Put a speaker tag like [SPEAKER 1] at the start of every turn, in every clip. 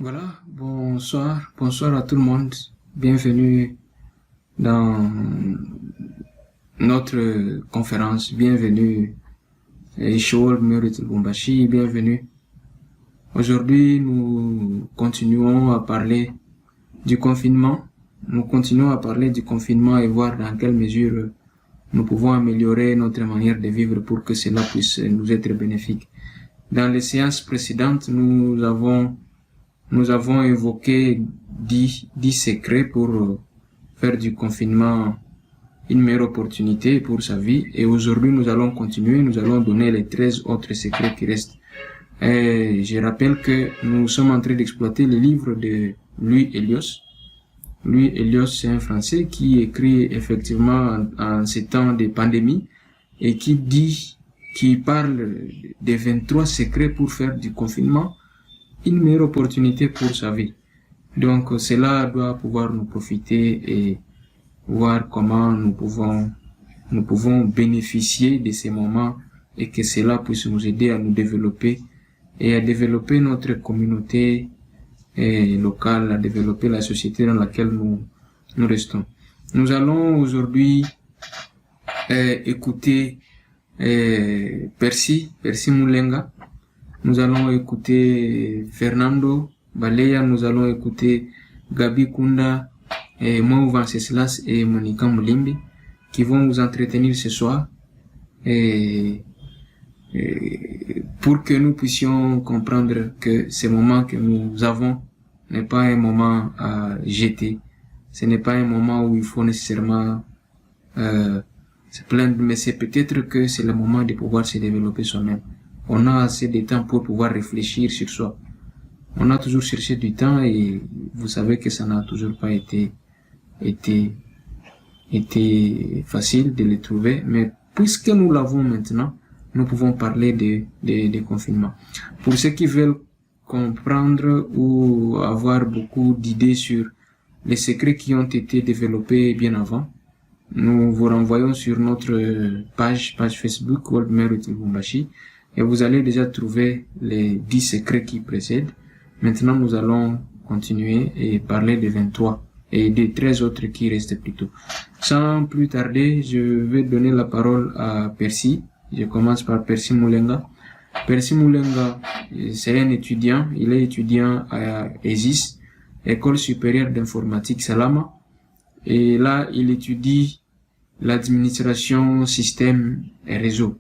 [SPEAKER 1] Voilà, bonsoir à tout le monde. Bienvenue dans notre conférence. Bienvenue, Ishol Merit Lubumbashi, bienvenue. Aujourd'hui, nous continuons à parler du confinement. Nous continuons à parler du confinement et voir dans quelle mesure nous pouvons améliorer notre manière de vivre pour que cela puisse nous être bénéfique. Dans les séances précédentes, nous avons évoqué 10 secrets pour faire du confinement une meilleure opportunité pour sa vie. Et aujourd'hui, nous allons continuer. Nous allons donner les 13 autres secrets qui restent. Et je rappelle que nous sommes en train d'exploiter le livre de Louis Elios. Louis Elios, c'est un Français qui écrit effectivement en ces temps de pandémie et qui parle des 23 secrets pour faire du confinement une meilleure opportunité pour sa vie. Donc cela doit pouvoir nous profiter et voir comment nous pouvons bénéficier de ces moments et que cela puisse nous aider à nous développer et à développer notre communauté locale, à développer la société dans laquelle nous restons. Nous allons aujourd'hui écouter Percy Moulenga. Nous allons écouter Fernando Baleya, nous allons écouter Gabi Kunda, Mou Venceslas et Monica Moulimbi qui vont vous entretenir ce soir pour que nous puissions comprendre que ce moment que nous avons n'est pas un moment à jeter. Ce n'est pas un moment où il faut nécessairement se plaindre, mais c'est peut-être que c'est le moment de pouvoir se développer soi-même. On a assez de temps pour pouvoir réfléchir sur soi. On a toujours cherché du temps et vous savez que ça n'a toujours pas été facile de le trouver. Mais puisque nous l'avons maintenant, nous pouvons parler de confinement. Pour ceux qui veulent comprendre ou avoir beaucoup d'idées sur les secrets qui ont été développés bien avant, nous vous renvoyons sur notre page Facebook World Merit Lubumbashi. Et vous allez déjà trouver les 10 secrets qui précèdent. Maintenant, nous allons continuer et parler des 23 et des 13 autres qui restent plutôt. Sans plus tarder, je vais donner la parole à Percy. Je commence par Percy Moulenga. Percy Moulenga, c'est un étudiant. Il est étudiant à ESIS, École supérieure d'informatique Salama. Et là, il étudie l'administration système et réseau.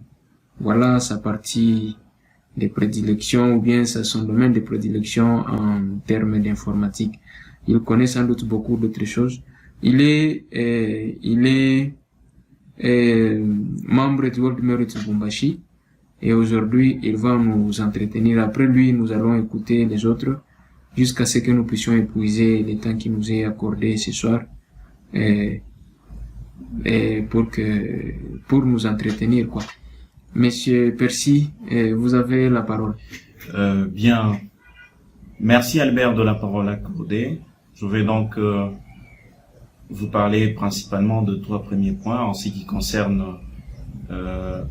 [SPEAKER 1] Voilà sa partie de prédilection ou bien son domaine de prédilection en termes d'informatique. Il connaît sans doute beaucoup d'autres choses. Il est membre du World Merit Lubumbashi et aujourd'hui il va nous entretenir. Après lui, nous allons écouter les autres jusqu'à ce que nous puissions épuiser le temps qui nous est accordé ce soir pour nous entretenir quoi. Monsieur Percy, vous avez la parole.
[SPEAKER 2] Bien. Merci Albert de la parole accordée. Je vais donc vous parler principalement de 3 premiers points en ce qui concerne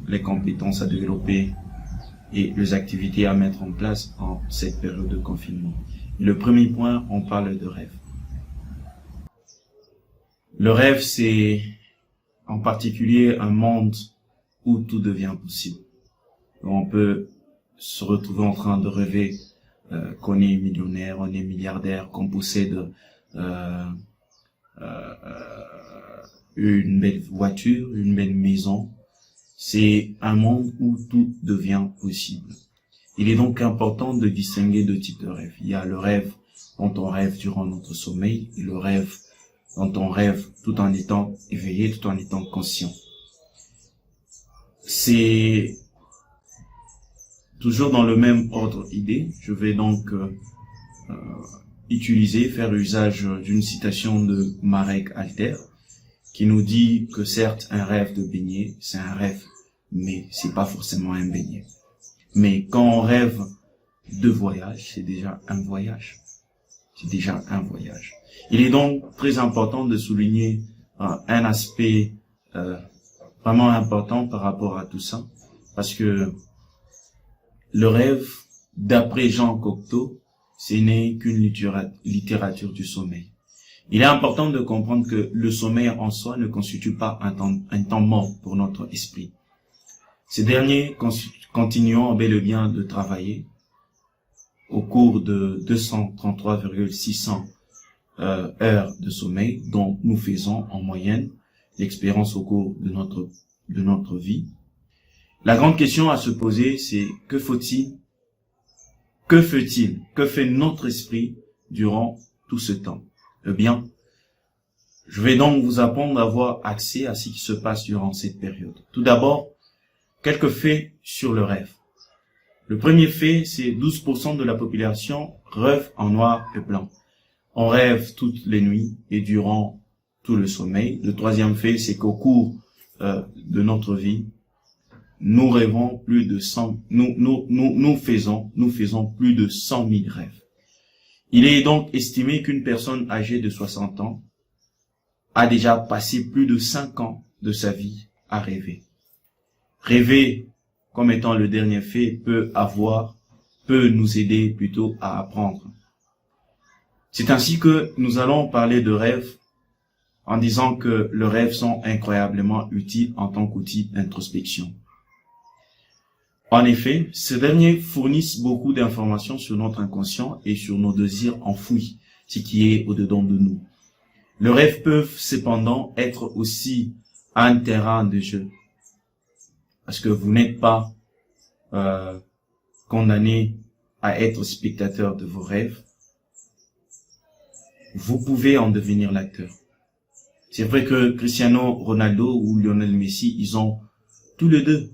[SPEAKER 2] les compétences à développer et les activités à mettre en place en cette période de confinement. Le premier point, on parle de rêve. Le rêve, c'est en particulier un monde où tout devient possible. On peut se retrouver en train de rêver qu'on est millionnaire, on est milliardaire, qu'on possède une belle voiture, une belle maison. C'est un monde où tout devient possible. Il est donc important de distinguer 2 types de rêves. Il y a le rêve dont on rêve durant notre sommeil et le rêve dont on rêve tout en étant éveillé, tout en étant conscient. C'est toujours dans le même ordre d'idée. Je vais donc faire usage d'une citation de Marek Alter qui nous dit que certes un rêve de baigner, c'est un rêve, mais c'est pas forcément un baigner. Mais quand on rêve de voyage, c'est déjà un voyage. C'est déjà un voyage. Il est donc très important de souligner un aspect vraiment important par rapport à tout ça, parce que le rêve, d'après Jean Cocteau, ce n'est qu'une littérature du sommeil. Il est important de comprendre que le sommeil en soi ne constitue pas un temps mort pour notre esprit. Ces derniers continueront bel et bien de travailler au cours de 233,600 heures de sommeil dont nous faisons en moyenne l'expérience au cours de notre vie. La grande question à se poser, c'est que fait-il? Que fait notre esprit durant tout ce temps? Eh bien, je vais donc vous apprendre à avoir accès à ce qui se passe durant cette période. Tout d'abord, quelques faits sur le rêve. Le premier fait, c'est 12% de la population rêve en noir et blanc. On rêve toutes les nuits et durant tout le sommeil. Le troisième fait, c'est qu'au cours de notre vie, nous rêvons plus de 100, nous faisons plus de 100 000 rêves. Il est donc estimé qu'une personne âgée de 60 ans a déjà passé plus de 5 ans de sa vie à rêver. Rêver, comme étant le dernier fait, peut nous aider plutôt à apprendre. C'est ainsi que nous allons parler de rêves en disant que les rêves sont incroyablement utiles en tant qu'outil d'introspection. En effet, ces derniers fournissent beaucoup d'informations sur notre inconscient et sur nos désirs enfouis, ce qui est au-dedans de nous. Les rêves peuvent cependant être aussi un terrain de jeu, parce que vous n'êtes pas condamné à être spectateur de vos rêves. Vous pouvez en devenir l'acteur. C'est vrai que Cristiano Ronaldo ou Lionel Messi, ils ont tous les deux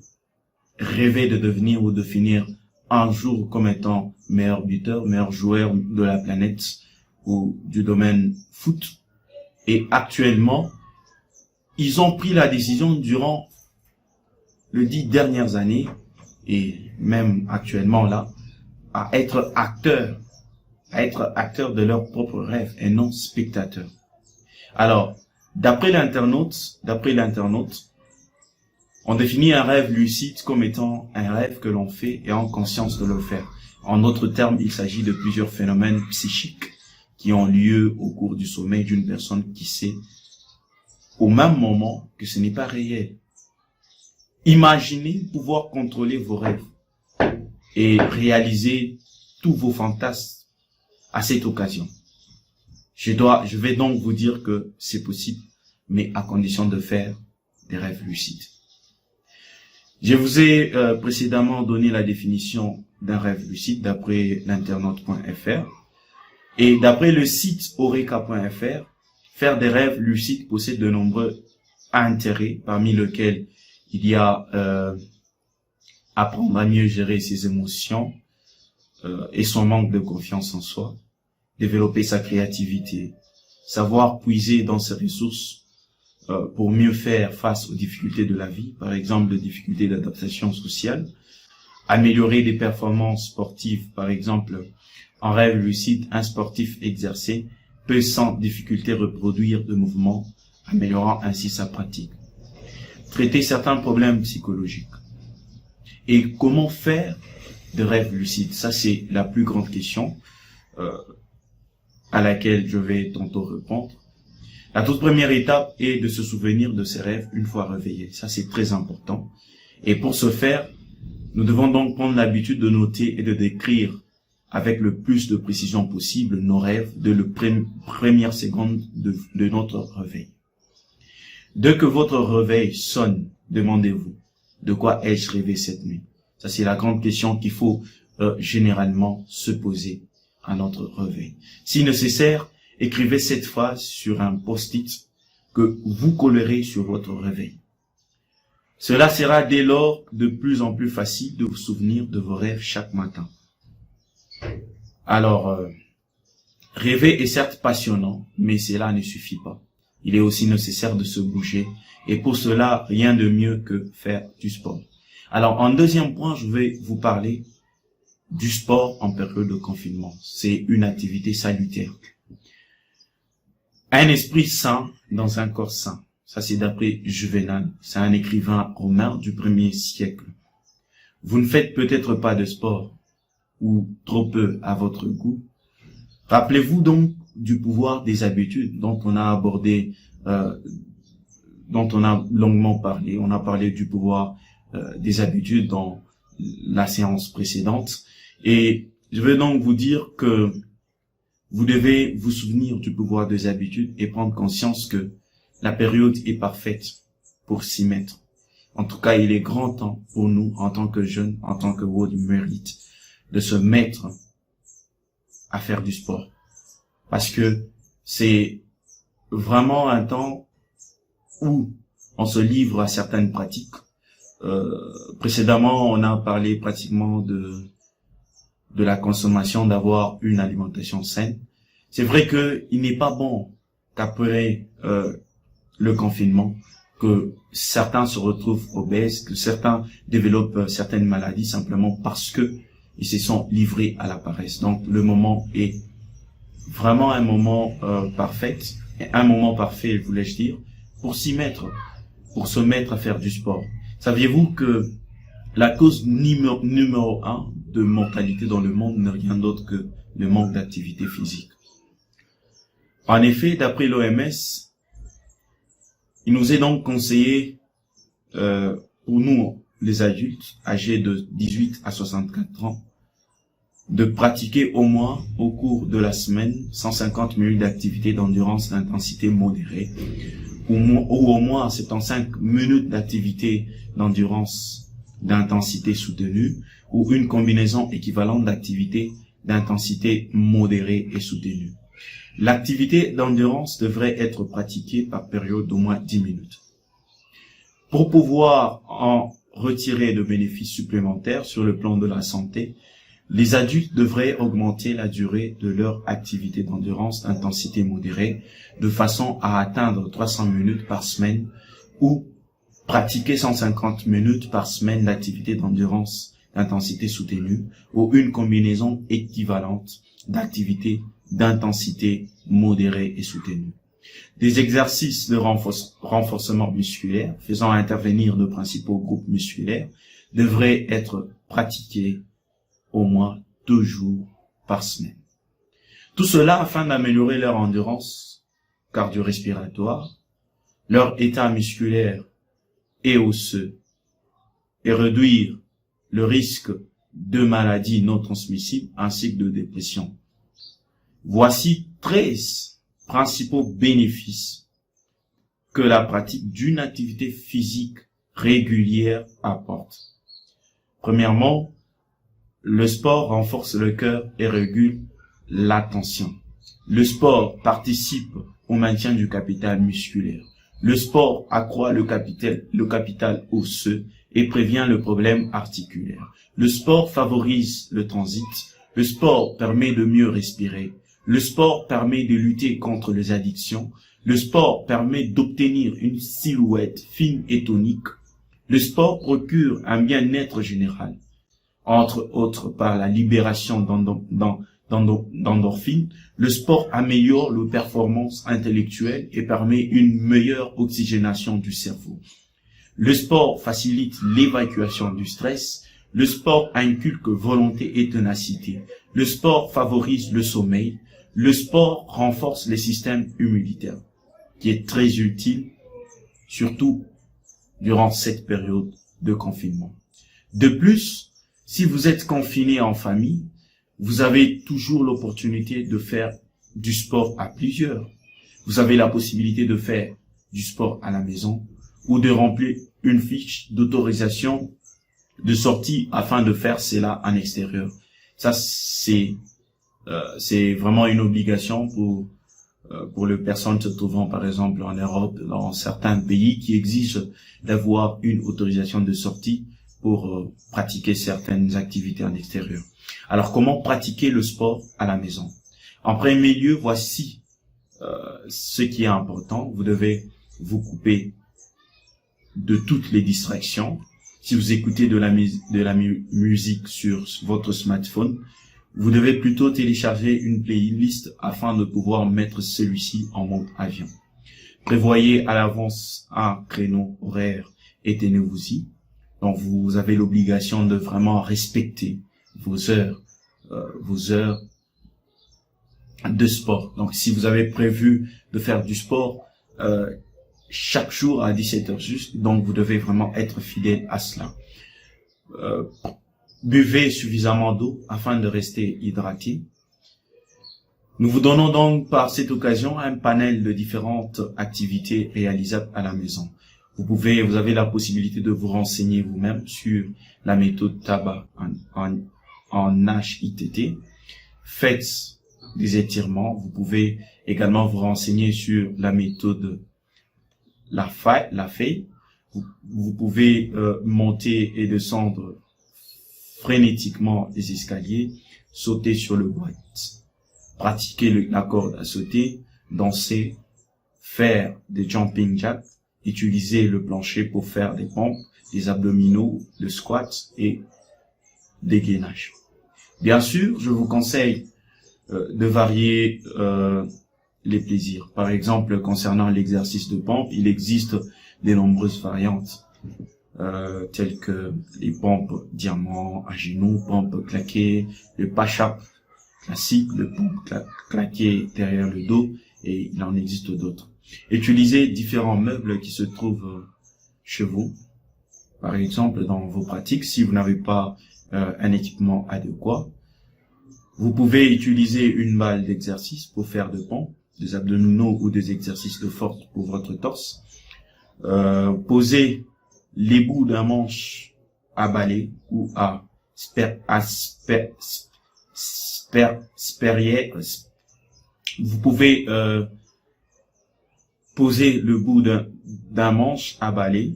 [SPEAKER 2] rêvé de devenir ou de finir un jour comme étant meilleur buteur, meilleur joueur de la planète ou du domaine foot. Et actuellement, ils ont pris la décision durant les 10 dernières années et même actuellement là, à être acteurs de leurs propres rêves et non spectateurs. Alors, d'après l'internaute, on définit un rêve lucide comme étant un rêve que l'on fait et en conscience de le faire. En d'autres termes, il s'agit de plusieurs phénomènes psychiques qui ont lieu au cours du sommeil d'une personne qui sait au même moment que ce n'est pas réel. Imaginez pouvoir contrôler vos rêves et réaliser tous vos fantasmes à cette occasion. Je vais donc vous dire que c'est possible, mais à condition de faire des rêves lucides. Je vous ai précédemment donné la définition d'un rêve lucide d'après l'internaute.fr et d'après le site Oreka.fr, faire des rêves lucides possède de nombreux intérêts, parmi lesquels il y a apprendre à mieux gérer ses émotions et son manque de confiance en soi, développer sa créativité, savoir puiser dans ses ressources pour mieux faire face aux difficultés de la vie, par exemple les difficultés d'adaptation sociale, améliorer les performances sportives, par exemple en rêve lucide, un sportif exercé peut sans difficulté reproduire de mouvements, améliorant ainsi sa pratique. Traiter certains problèmes psychologiques. Et comment faire de rêves lucides? Ça, c'est la plus grande question à laquelle je vais tantôt répondre. La toute première étape est de se souvenir de ses rêves une fois réveillé. Ça, c'est très important. Et pour ce faire, nous devons donc prendre l'habitude de noter et de décrire avec le plus de précision possible nos rêves dès les premières secondes de notre réveil. Dès que votre réveil sonne, demandez-vous, de quoi ai-je rêvé cette nuit? Ça, c'est la grande question qu'il faut généralement se poser à notre réveil. Si nécessaire, écrivez cette phrase sur un post-it que vous collerez sur votre réveil. Cela sera dès lors de plus en plus facile de vous souvenir de vos rêves chaque matin. Alors, rêver est certes passionnant, mais cela ne suffit pas. Il est aussi nécessaire de se bouger, et pour cela, rien de mieux que faire du sport. Alors, en deuxième point, je vais vous parler du sport en période de confinement. C'est une activité salutaire. Un esprit sain dans un corps sain. Ça, c'est d'après Juvénal. C'est un écrivain romain du 1er siècle. Vous ne faites peut-être pas de sport, ou trop peu à votre goût, Rappelez-vous donc du pouvoir des habitudes dont on a abordé, dont on a longuement parlé. On a parlé du pouvoir des habitudes dans la séance précédente. Et je vais donc vous dire que vous devez vous souvenir du pouvoir des habitudes et prendre conscience que la période est parfaite pour s'y mettre. En tout cas, il est grand temps pour nous, en tant que jeunes, en tant que World Merit, de se mettre à faire du sport. Parce que c'est vraiment un temps où on se livre à certaines pratiques. Précédemment, on a parlé pratiquement de la consommation, d'avoir une alimentation saine. C'est vrai que il n'est pas bon qu'après le confinement, que certains se retrouvent obèses, que certains développent certaines maladies simplement parce que ils se sont livrés à la paresse. Donc le moment est vraiment un moment parfait, un moment parfait, voulais-je dire, pour s'y mettre, pour se mettre à faire du sport. Saviez-vous que la cause numéro 1 de mortalité dans le monde n'est rien d'autre que le manque d'activité physique? En effet, d'après l'OMS, il nous est donc conseillé, pour nous, les adultes âgés de 18 à 64 ans, de pratiquer au moins, au cours de la semaine, 150 minutes d'activité d'endurance d'intensité modérée, ou au moins 75 minutes d'activité d'endurance d'intensité soutenue, ou une combinaison équivalente d'activité d'intensité modérée et soutenue. L'activité d'endurance devrait être pratiquée par période d'au moins 10 minutes. Pour pouvoir en retirer de bénéfices supplémentaires sur le plan de la santé, les adultes devraient augmenter la durée de leur activité d'endurance d'intensité modérée de façon à atteindre 300 minutes par semaine ou pratiquer 150 minutes par semaine d'activité d'endurance d'intensité soutenue ou une combinaison équivalente d'activité d'intensité modérée et soutenue. Des exercices de renforcement musculaire faisant intervenir de principaux groupes musculaires devraient être pratiqués au moins 2 jours par semaine. Tout cela afin d'améliorer leur endurance cardio-respiratoire, leur état musculaire et osseux, et réduire le risque de maladies non transmissibles ainsi que de dépression. Voici 13 principaux bénéfices que la pratique d'une activité physique régulière apporte. Premièrement, le sport renforce le cœur et régule la tension. Le sport participe au maintien du capital musculaire. Le sport accroît le capital osseux et prévient le problème articulaire. Le sport favorise le transit. Le sport permet de mieux respirer. Le sport permet de lutter contre les addictions. Le sport permet d'obtenir une silhouette fine et tonique. Le sport procure un bien-être général, entre autres par la libération d'endorphines. Le sport améliore les performances intellectuelles et permet une meilleure oxygénation du cerveau. Le sport facilite l'évacuation du stress. Le sport inculque volonté et ténacité. Le sport favorise le sommeil. Le sport renforce le système immunitaire, qui est très utile, surtout durant cette période de confinement. De plus, si vous êtes confiné en famille, vous avez toujours l'opportunité de faire du sport à plusieurs. Vous avez la possibilité de faire du sport à la maison ou de remplir une fiche d'autorisation de sortie afin de faire cela en extérieur. Ça, c'est vraiment une obligation pour les personnes se trouvant par exemple en Europe, dans certains pays qui exigent d'avoir une autorisation de sortie pour pratiquer certaines activités en extérieur. Alors, comment pratiquer le sport à la maison? En premier lieu, voici ce qui est important. Vous devez vous couper de toutes les distractions. Si vous écoutez de la musique sur votre smartphone, vous devez plutôt télécharger une playlist afin de pouvoir mettre celui-ci en mode avion. Prévoyez à l'avance un créneau horaire et tenez-vous-y. Donc vous avez l'obligation de vraiment respecter vos heures de sport. Donc, si vous avez prévu de faire du sport chaque jour à 17h juste, donc vous devez vraiment être fidèle à cela. Buvez suffisamment d'eau afin de rester hydraté. Nous vous donnons donc par cette occasion un panel de différentes activités réalisables à la maison. Vous avez la possibilité de vous renseigner vous-même sur la méthode tabac en HITT. Faites des étirements. Vous pouvez également vous renseigner sur la méthode la feuille. Vous pouvez monter et descendre frénétiquement les escaliers, sauter sur le boîte, pratiquer la corde à sauter, danser, faire des jumping jacks, utiliser le plancher pour faire des pompes, des abdominaux, le squat et des gainages. Bien sûr, je vous conseille de varier les plaisirs. Par exemple, concernant l'exercice de pompe, il existe de nombreuses variantes, telles que les pompes diamant à genoux, pompes claquées, le push-up classique, le pompe claqué derrière le dos, et il en existe d'autres. Utilisez différents meubles qui se trouvent chez vous. Par exemple, dans vos pratiques, si vous n'avez pas un équipement adéquat, vous pouvez utiliser une balle d'exercice pour faire des pompes, des abdominaux ou des exercices de force pour votre torse. Posez les bouts d'un manche à balai ou à vous pouvez poser le bout d'un manche à balai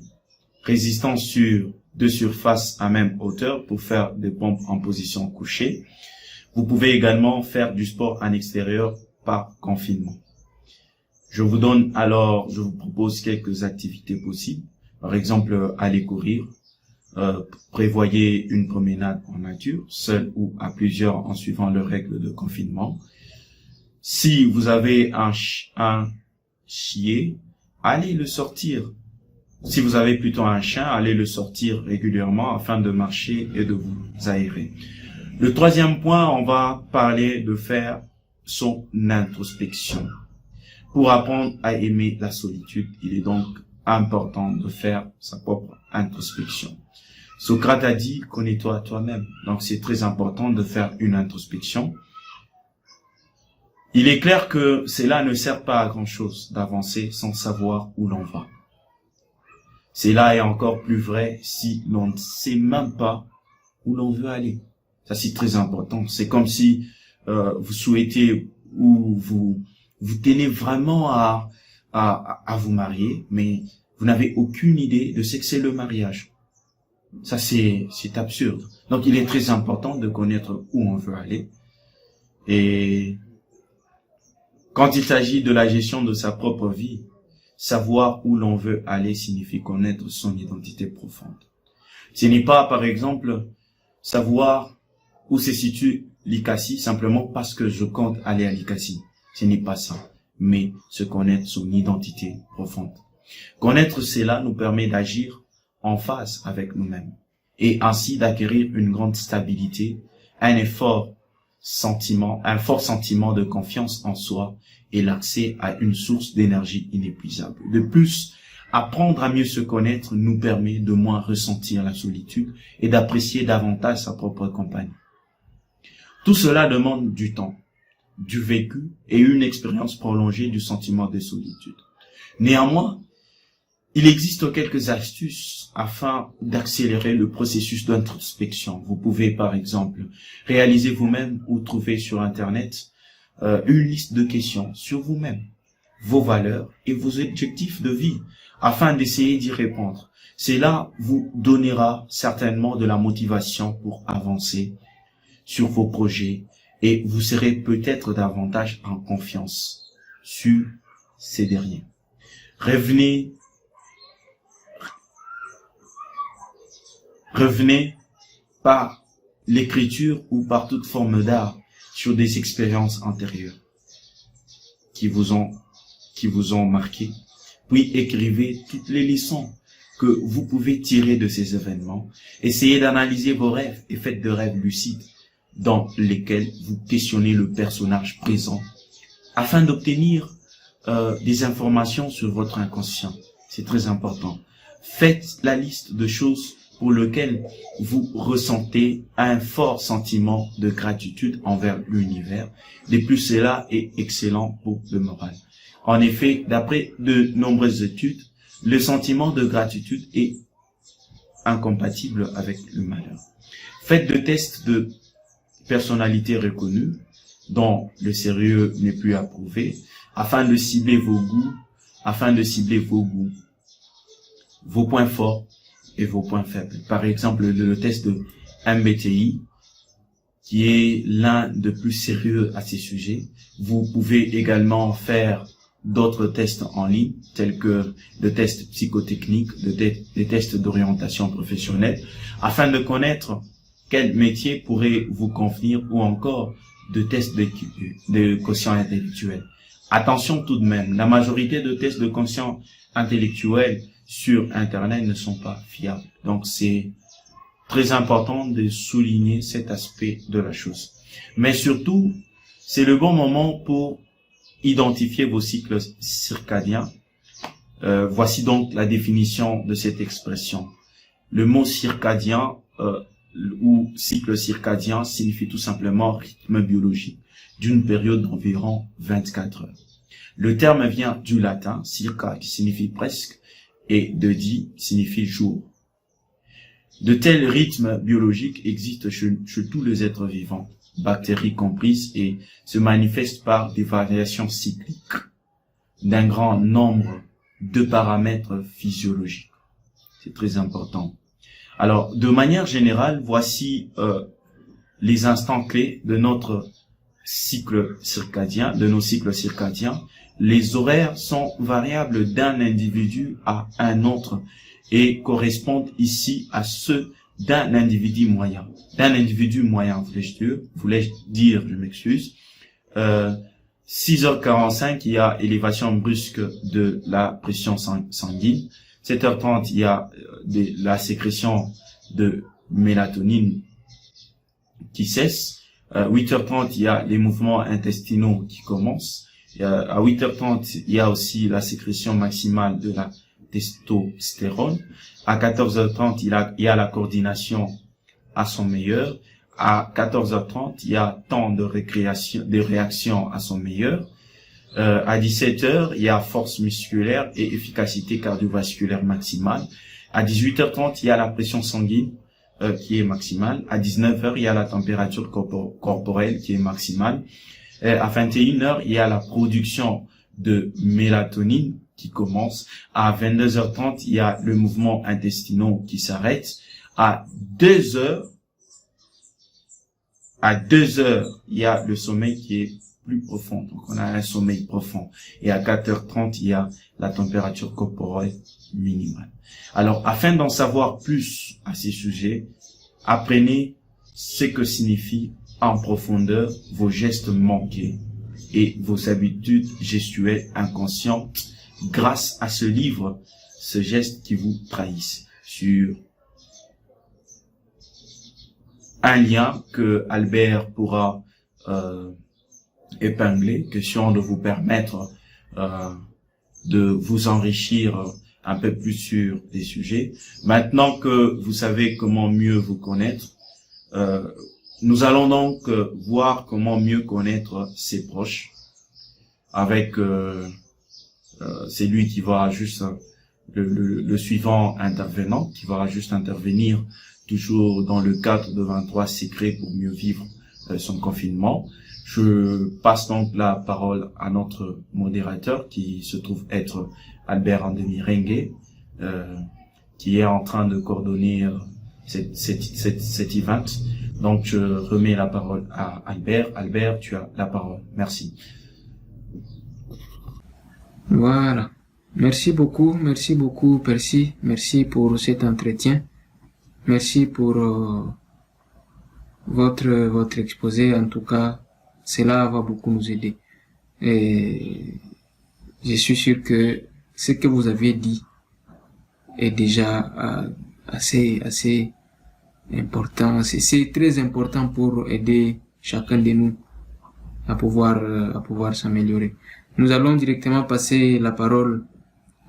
[SPEAKER 2] résistant sur deux surfaces à même hauteur pour faire des pompes en position couchée. Vous pouvez également faire du sport en extérieur par confinement. Je vous propose quelques activités possibles. Par exemple, aller courir. Prévoyez une promenade en nature, seul ou à plusieurs en suivant les règles de confinement. Si vous avez un chier, allez le sortir. Si vous avez plutôt un chien, allez le sortir régulièrement afin de marcher et de vous aérer. Le troisième point, on va parler de faire son introspection. Pour apprendre à aimer la solitude, il est donc important de faire sa propre introspection. Socrate a dit, connais-toi toi-même. Donc c'est très important de faire une introspection. Il est clair que cela ne sert pas à grand chose d'avancer sans savoir où l'on va. Cela est encore plus vrai si l'on ne sait même pas où l'on veut aller. Ça c'est très important. C'est comme si vous souhaitez ou vous tenez vraiment à vous marier, mais vous n'avez aucune idée de ce que c'est le mariage. Ça, c'est absurde. Donc, il est très important de connaître où on veut aller. Et quand il s'agit de la gestion de sa propre vie, savoir où l'on veut aller signifie connaître son identité profonde. Ce n'est pas, par exemple, savoir où se situe l'Ikassi simplement parce que je compte aller à l'Ikassi. Ce n'est pas ça, mais se connaître son identité profonde. Connaître cela nous permet d'agir en phase avec nous-mêmes et ainsi d'acquérir une grande stabilité, un fort sentiment de confiance en soi et l'accès à une source d'énergie inépuisable. De plus, apprendre à mieux se connaître nous permet de moins ressentir la solitude et d'apprécier davantage sa propre compagnie. Tout cela demande du temps, du vécu et une expérience prolongée du sentiment de solitude. Néanmoins, il existe quelques astuces afin d'accélérer le processus d'introspection. Vous pouvez par exemple réaliser vous-même ou trouver sur Internet une liste de questions sur vous-même, vos valeurs et vos objectifs de vie afin d'essayer d'y répondre. Cela vous donnera certainement de la motivation pour avancer sur vos projets et vous serez peut-être davantage en confiance sur ces derniers. Revenez par l'écriture ou par toute forme d'art sur des expériences antérieures qui vous ont marqué, puis écrivez toutes les leçons que vous pouvez tirer de ces événements. Essayez d'analyser vos rêves et faites de rêves lucides dans lesquels vous questionnez le personnage présent afin d'obtenir des informations sur votre inconscient. C'est très important. Faites la liste de choses pour lesquelles vous ressentez un fort sentiment de gratitude envers l'univers. De plus, cela est excellent pour le moral. En effet, d'après de nombreuses études, le sentiment de gratitude est incompatible avec le malheur. Faites de tests de personnalité reconnue, dont le sérieux n'est plus approuvé, afin de cibler vos goûts, vos points forts et vos points faibles. Par exemple, le test de MBTI, qui est l'un des plus sérieux à ces sujets. Vous pouvez également faire d'autres tests en ligne, tels que le test psychotechnique, des tests d'orientation professionnelle, afin de connaître quel métier pourrait vous convenir, ou encore de tests de quotient intellectuel. Attention tout de même, la majorité de tests de quotient intellectuel sur Internet ne sont pas fiables. Donc c'est très important de souligner cet aspect de la chose. Mais surtout, c'est le bon moment pour identifier vos cycles circadiens. Voici donc la définition de cette expression. Le mot circadien ou cycle circadien signifie tout simplement rythme biologique d'une période d'environ 24 heures. Le terme vient du latin circa, qui signifie presque, et de di signifie jour. De tels rythmes biologiques existent chez tous les êtres vivants, bactéries comprises, et se manifestent par des variations cycliques d'un grand nombre de paramètres physiologiques. C'est très important. Alors, de manière générale, voici les instants clés de notre cycle circadien, de nos cycles circadiens. Les horaires sont variables d'un individu à un autre et correspondent ici à ceux d'un individu moyen. Voulais-je dire, je m'excuse. 6h45, il y a élévation brusque de la pression sanguine. 7h30, il y a la sécrétion de mélatonine qui cesse. 8h30, il y a les mouvements intestinaux qui commencent. À 8h30, il y a aussi la sécrétion maximale de la testostérone. À 14h30, il y a la coordination à son meilleur. À 14h30, il y a temps de réaction à son meilleur. À 17h, il y a force musculaire et efficacité cardiovasculaire maximale. À 18h30, il y a la pression sanguine qui est maximale. À 19h, il y a la température corporelle qui est maximale. À 21h, il y a la production de mélatonine qui commence. À 22h30, il y a le mouvement intestinal qui s'arrête. À 2h, il y a le sommeil qui est plus profond. Donc, on a un sommeil profond. Et à 4h30, il y a la température corporelle minimale. Alors, afin d'en savoir plus à ces sujets, apprenez ce que signifient en profondeur vos gestes manqués et vos habitudes gestuelles inconscientes grâce à ce livre, ce geste qui vous trahissent, sur un lien que Albert pourra épingler, question de vous permettre de vous enrichir un peu plus sur des sujets. Maintenant que vous savez comment mieux vous connaître, nous allons donc voir comment mieux connaître ses proches avec c'est lui qui va juste le suivant intervenant qui va juste intervenir toujours dans le cadre de 23 secrets pour mieux vivre son confinement. Je passe donc la parole à notre modérateur qui se trouve être Albert Andemi Rengue, qui est en train de coordonner cet event. Donc, je remets la parole à Albert. Albert, tu as la parole. Merci.
[SPEAKER 1] Voilà. Merci beaucoup, Percy. Merci pour cet entretien. Merci pour votre exposé. En tout cas, cela va beaucoup nous aider. Et je suis sûr que ce que vous avez dit est déjà assez important. C'est très important pour aider chacun de nous à pouvoir s'améliorer. Nous allons directement passer la parole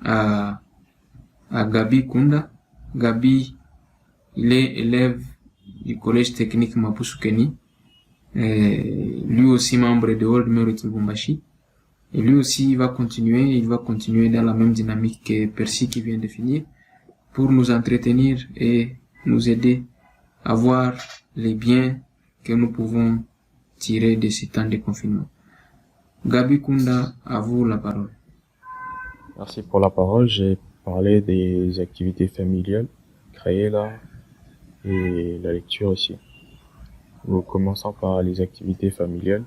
[SPEAKER 1] à Gabi Kunda. Gabi, il est élève du collège technique Mapusukeni, lui aussi membre de Old Merit Lubumbashi. Et lui aussi, il va continuer dans la même dynamique que Percy qui vient de finir, pour nous entretenir et nous aider à voir les biens que nous pouvons tirer de ce temps de confinement. Gabi Kunda, à vous la parole.
[SPEAKER 3] Merci pour la parole. J'ai parlé des activités familiales créées là et la lecture aussi. Nous commençons par les activités familiales.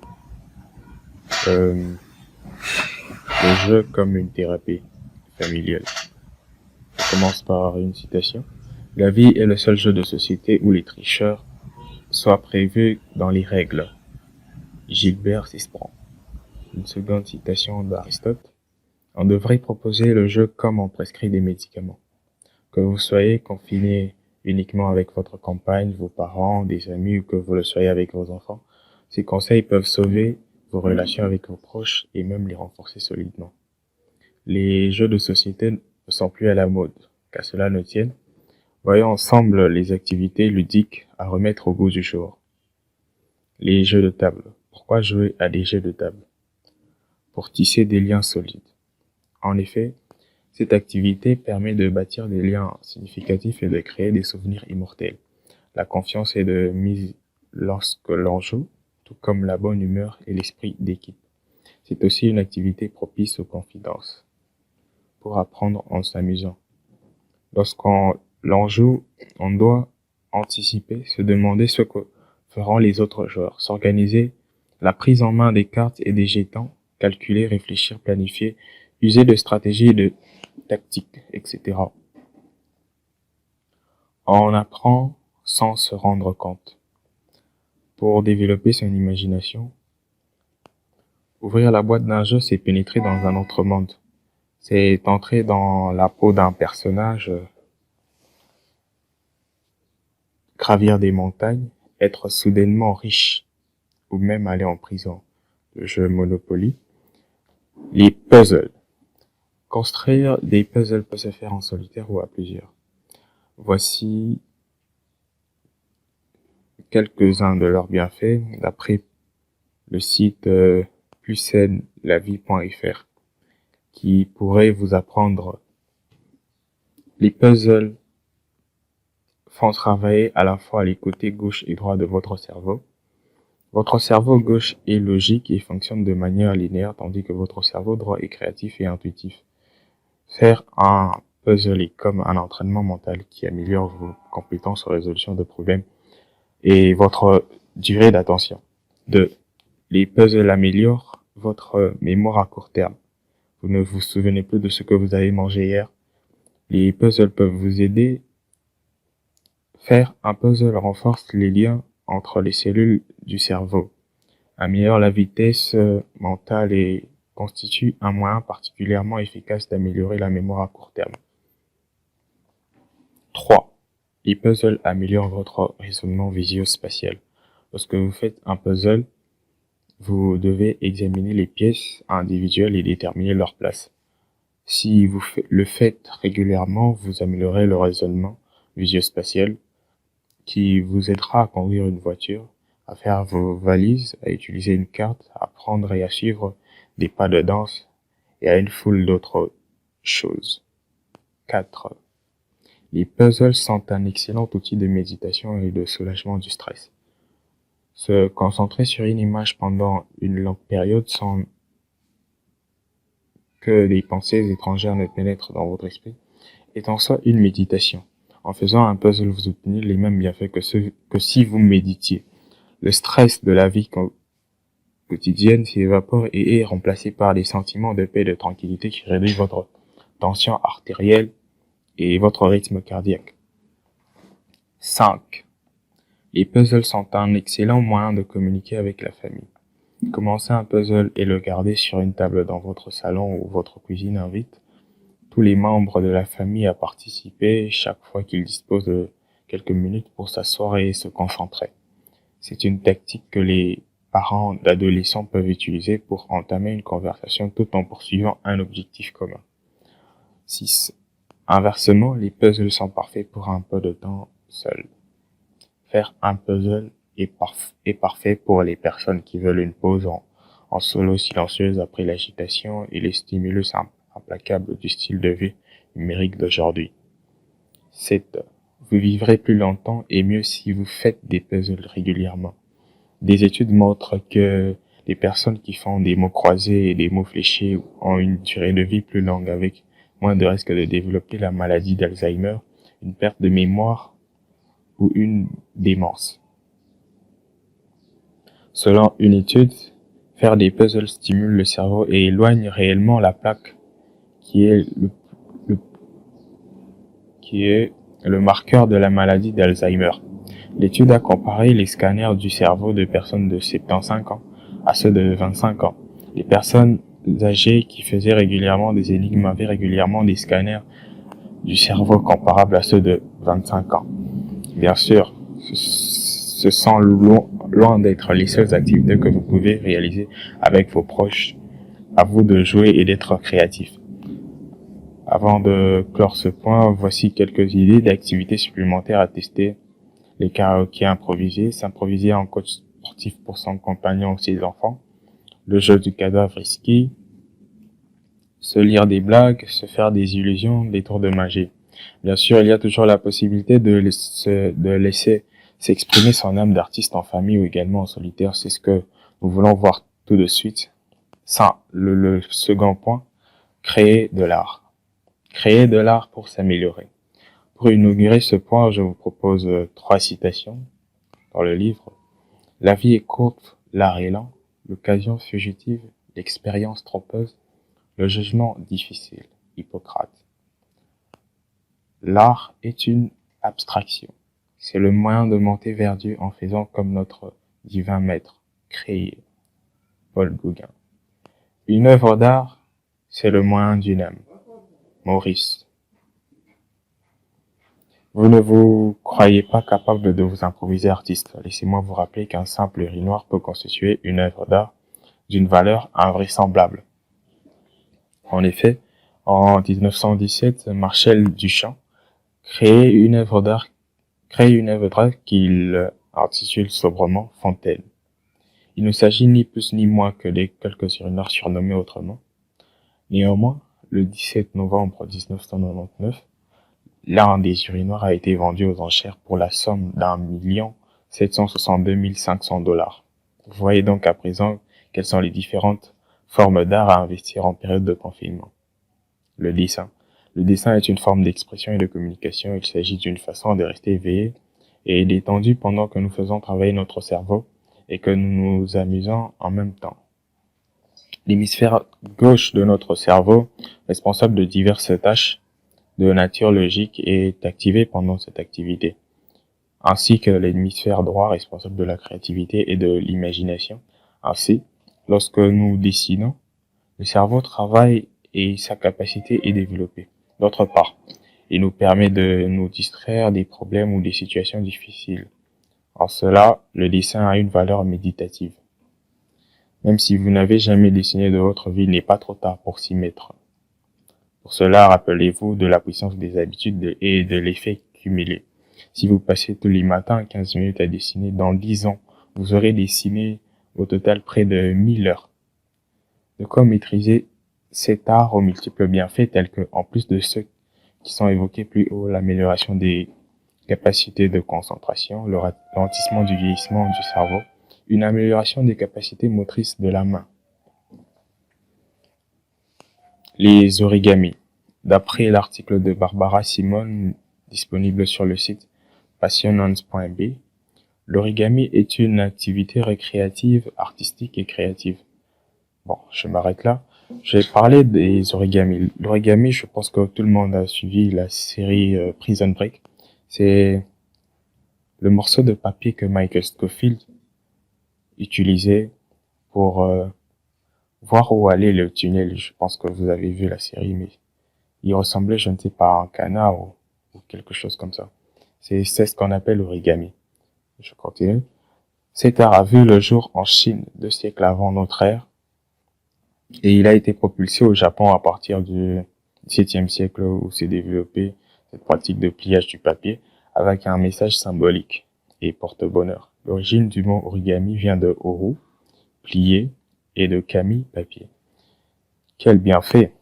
[SPEAKER 3] Le jeu comme une thérapie familiale. Je commence par une citation. La vie est le seul jeu de société où les tricheurs soient prévus dans les règles. Gilbert Cesbron. Une seconde citation d'Aristote. On devrait proposer le jeu comme on prescrit des médicaments. Que vous soyez confiné uniquement avec votre compagne, vos parents, des amis ou que vous le soyez avec vos enfants, ces conseils peuvent sauver vos relations avec vos proches et même les renforcer solidement. Les jeux de société ne sont plus à la mode, qu'à cela ne tienne. Voyons ensemble les activités ludiques à remettre au goût du jour. Les jeux de table. Pourquoi jouer à des jeux de table? Pour tisser des liens solides. En effet, cette activité permet de bâtir des liens significatifs et de créer des souvenirs immortels. La confiance est de mise lorsque l'on joue, tout comme la bonne humeur et l'esprit d'équipe. C'est aussi une activité propice aux confidences, pour apprendre en s'amusant. Lorsqu'on joue, on doit anticiper, se demander ce que feront les autres joueurs, s'organiser, la prise en main des cartes et des jetons, calculer, réfléchir, planifier, user de stratégies et de tactiques, etc. On apprend sans se rendre compte. Pour développer son imagination, ouvrir la boîte d'un jeu, c'est pénétrer dans un autre monde. C'est entrer dans la peau d'un personnage, gravir des montagnes, être soudainement riche, ou même aller en prison. Le jeu Monopoly. Les puzzles. Construire des puzzles peut se faire en solitaire ou à plusieurs. Voici quelques-uns de leurs bienfaits d'après le site plussainlavie.fr qui pourrait vous apprendre. Les puzzles font travailler à la fois les côtés gauche et droit de votre cerveau. Votre cerveau gauche est logique et fonctionne de manière linéaire, tandis que votre cerveau droit est créatif et intuitif. Faire un puzzle est comme un entraînement mental qui améliore vos compétences en résolution de problèmes et votre durée d'attention. 2. Les puzzles améliorent votre mémoire à court terme. Vous ne vous souvenez plus de ce que vous avez mangé hier. Les puzzles peuvent vous aider. Faire un puzzle renforce les liens entre les cellules du cerveau, améliore la vitesse mentale et constitue un moyen particulièrement efficace d'améliorer la mémoire à court terme. 3. Les puzzles améliorent votre raisonnement visuo-spatial. Lorsque vous faites un puzzle, vous devez examiner les pièces individuelles et déterminer leur place. Si vous le faites régulièrement, vous améliorez le raisonnement visuo-spatial qui vous aidera à conduire une voiture, à faire vos valises, à utiliser une carte, à apprendre et à suivre des pas de danse et à une foule d'autres choses. 4. Les puzzles sont un excellent outil de méditation et de soulagement du stress. Se concentrer sur une image pendant une longue période sans que des pensées étrangères ne pénètrent dans votre esprit est en soi une méditation. En faisant un puzzle, vous obtenez les mêmes bienfaits que si vous méditiez. Le stress de la vie quotidienne s'évapore et est remplacé par des sentiments de paix et de tranquillité qui réduisent votre tension artérielle et votre rythme cardiaque. 5. Les puzzles sont un excellent moyen de communiquer avec la famille. Commencez un puzzle et le gardez sur une table dans votre salon ou votre cuisine invite tous les membres de la famille à participer chaque fois qu'ils disposent de quelques minutes pour s'asseoir et se concentrer. C'est une tactique que les parents d'adolescents peuvent utiliser pour entamer une conversation tout en poursuivant un objectif commun. 6. Inversement, les puzzles sont parfaits pour un peu de temps seul. Faire un puzzle est parfait pour les personnes qui veulent une pause en solo silencieuse après l'agitation et les stimulus implacables du style de vie numérique d'aujourd'hui. 7. Vous vivrez plus longtemps et mieux si vous faites des puzzles régulièrement. Des études montrent que les personnes qui font des mots croisés et des mots fléchés ont une durée de vie plus longue avec moins de risque de développer la maladie d'Alzheimer, une perte de mémoire ou une démence. Selon une étude, faire des puzzles stimule le cerveau et éloigne réellement la plaque qui est le marqueur de la maladie d'Alzheimer. L'étude a comparé les scanners du cerveau de personnes de 75 ans à ceux de 25 ans. Les personnes âgées qui faisaient régulièrement des énigmes avaient régulièrement des scanners du cerveau comparables à ceux de 25 ans. Bien sûr, ce sont loin d'être les seules activités que vous pouvez réaliser avec vos proches. À vous de jouer et d'être créatif. Avant de clore ce point, voici quelques idées d'activités supplémentaires à tester. Les karaokés improvisés, s'improviser en coach sportif pour son compagnon ou ses enfants, le jeu du cadavre risqué, se lire des blagues, se faire des illusions, des tours de magie. Bien sûr, il y a toujours la possibilité de laisser s'exprimer son âme d'artiste en famille ou également en solitaire. C'est ce que nous voulons voir tout de suite. Ça, le second point, créer de l'art. Créer de l'art pour s'améliorer. Pour inaugurer ce point, je vous propose 3 citations dans le livre. La vie est courte, l'art est lent, l'occasion fugitive, l'expérience trompeuse, le jugement difficile. Hippocrate. L'art est une abstraction. C'est le moyen de monter vers Dieu en faisant comme notre divin maître, créer. Paul Gauguin. Une œuvre d'art, c'est le moyen d'une âme. Maurice. Vous ne vous croyez pas capable de vous improviser artiste. Laissez-moi vous rappeler qu'un simple urinoir peut constituer une œuvre d'art d'une valeur invraisemblable. En effet, en 1917, Marcel Duchamp crée une œuvre d'art qu'il intitule sobrement Fontaine. Il ne s'agit ni plus ni moins que des quelques urinoirs surnommés autrement. Néanmoins, le 17 novembre 1999, l'un des urinoirs a été vendu aux enchères pour la somme d'1 762 500 $. Vous voyez donc à présent quelles sont les différentes formes d'art à investir en période de confinement. Le dessin. Le dessin est une forme d'expression et de communication. Il s'agit d'une façon de rester éveillé et détendu pendant que nous faisons travailler notre cerveau et que nous nous amusons en même temps. L'hémisphère gauche de notre cerveau, responsable de diverses tâches de nature logique, est activé pendant cette activité, ainsi que l'hémisphère droit, responsable de la créativité et de l'imagination. Ainsi, lorsque nous dessinons, le cerveau travaille et sa capacité est développée. D'autre part, il nous permet de nous distraire des problèmes ou des situations difficiles. En cela, le dessin a une valeur méditative. Même si vous n'avez jamais dessiné de votre vie, il n'est pas trop tard pour s'y mettre. Pour cela, rappelez-vous de la puissance des habitudes et de l'effet cumulé. Si vous passez tous les matins 15 minutes à dessiner, dans 10 ans, vous aurez dessiné au total près de 1000 heures. De quoi maîtriser cet art aux multiples bienfaits tels que, en plus de ceux qui sont évoqués plus haut, l'amélioration des capacités de concentration, le ralentissement du vieillissement du cerveau, une amélioration des capacités motrices de la main. Les origamis. D'après l'article de Barbara Simon, disponible sur le site passionance.b, l'origami est une activité récréative, artistique et créative. Bon, je m'arrête là. Je vais parler des origamis. L'origami, je pense que tout le monde a suivi la série Prison Break. C'est le morceau de papier que Michael Scofield utilisait pour voir où allait le tunnel. Je pense que vous avez vu la série, mais il ressemblait, je ne sais pas, à un canard ou quelque chose comme ça. C'est ce qu'on appelle l'origami. Je continue. Cet art a vu le jour en Chine 2 siècles avant notre ère et il a été propulsé au Japon à partir du XVIIe siècle où s'est développée cette pratique de pliage du papier avec un message symbolique et porte-bonheur. L'origine du mot origami vient de oru, plier, et de kami, papier. Quel bienfait!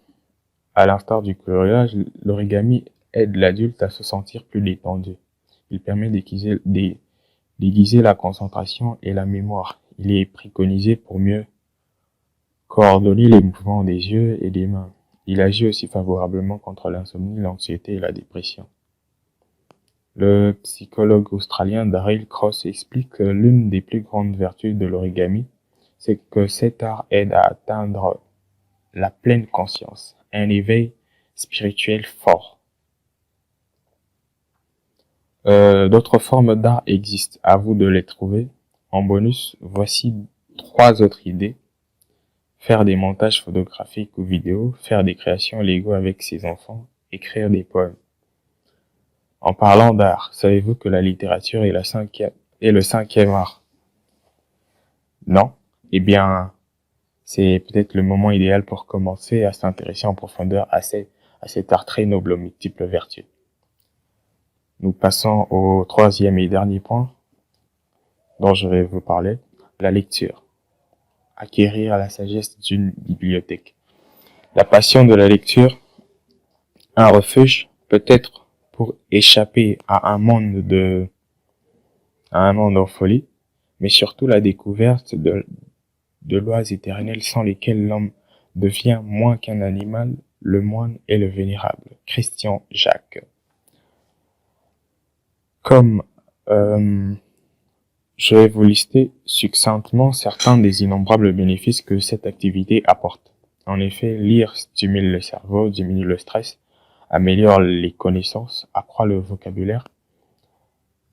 [SPEAKER 3] À l'instar du coloriage, l'origami aide l'adulte à se sentir plus détendu. Il permet d'aiguiser la concentration et la mémoire. Il est préconisé pour mieux coordonner les mouvements des yeux et des mains. Il agit aussi favorablement contre l'insomnie, l'anxiété et la dépression. Le psychologue australien Daryl Cross explique que l'une des plus grandes vertus de l'origami, c'est que cet art aide à atteindre la pleine conscience, un éveil spirituel fort. D'autres formes d'art existent, à vous de les trouver. En bonus, voici 3 autres idées. Faire des montages photographiques ou vidéos, faire des créations Lego avec ses enfants, écrire des poèmes. En parlant d'art, savez-vous que la littérature est le 5e art? Non? Eh bien, c'est peut-être le moment idéal pour commencer à s'intéresser en profondeur à cet art très noble aux multiples vertus. Nous passons au 3e et dernier point dont je vais vous parler, la lecture. Acquérir la sagesse d'une bibliothèque. La passion de la lecture, un refuge, peut-être pour échapper à un monde en folie, mais surtout la découverte de lois éternelles sans lesquelles l'homme devient moins qu'un animal, le moine et le vénérable. Christian Jacques. Comme je vais vous lister succinctement certains des innombrables bénéfices que cette activité apporte. En effet, lire stimule le cerveau, diminue le stress, améliore les connaissances, accroît le vocabulaire,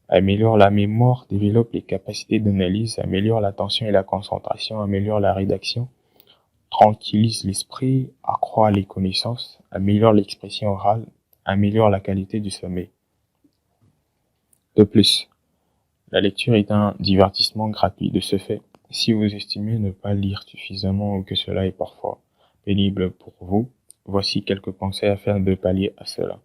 [SPEAKER 3] améliore la mémoire, développe les capacités d'analyse, améliore l'attention et la concentration, améliore la rédaction, tranquillise l'esprit, accroît les connaissances, améliore l'expression orale, améliore la qualité du sommeil. De plus, la lecture est un divertissement gratuit. De ce fait, si vous estimez ne pas lire suffisamment ou que cela est parfois pénible pour vous, voici quelques conseils afin de pallier à cela.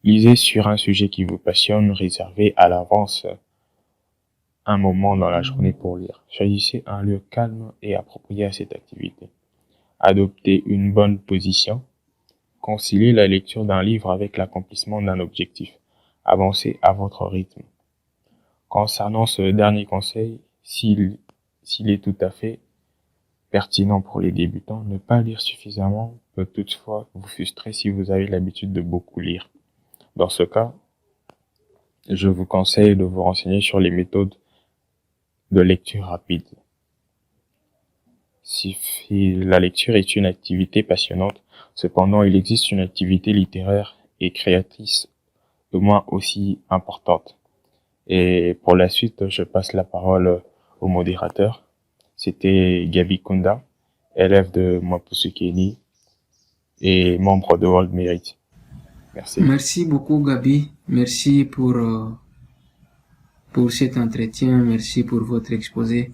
[SPEAKER 3] Lisez sur un sujet qui vous passionne, réservez à l'avance un moment dans la journée pour lire. Choisissez un lieu calme et approprié à cette activité. Adoptez une bonne position. Conciliez la lecture d'un livre avec l'accomplissement d'un objectif. Avancez à votre rythme. Concernant ce dernier conseil, s'il est tout à fait pertinent pour les débutants, ne pas lire suffisamment peut toutefois vous frustrer si vous avez l'habitude de beaucoup lire. Dans ce cas, je vous conseille de vous renseigner sur les méthodes de lecture rapide. Si la lecture est une activité passionnante, cependant il existe une activité littéraire et créatrice au moins aussi importante. Et pour la suite, je passe la parole au modérateur. C'était Gabi Kunda, élève de Mapusukeni et membre de World Merit. Merci.
[SPEAKER 1] Merci beaucoup Gabi. Merci pour cet entretien. Merci pour votre exposé.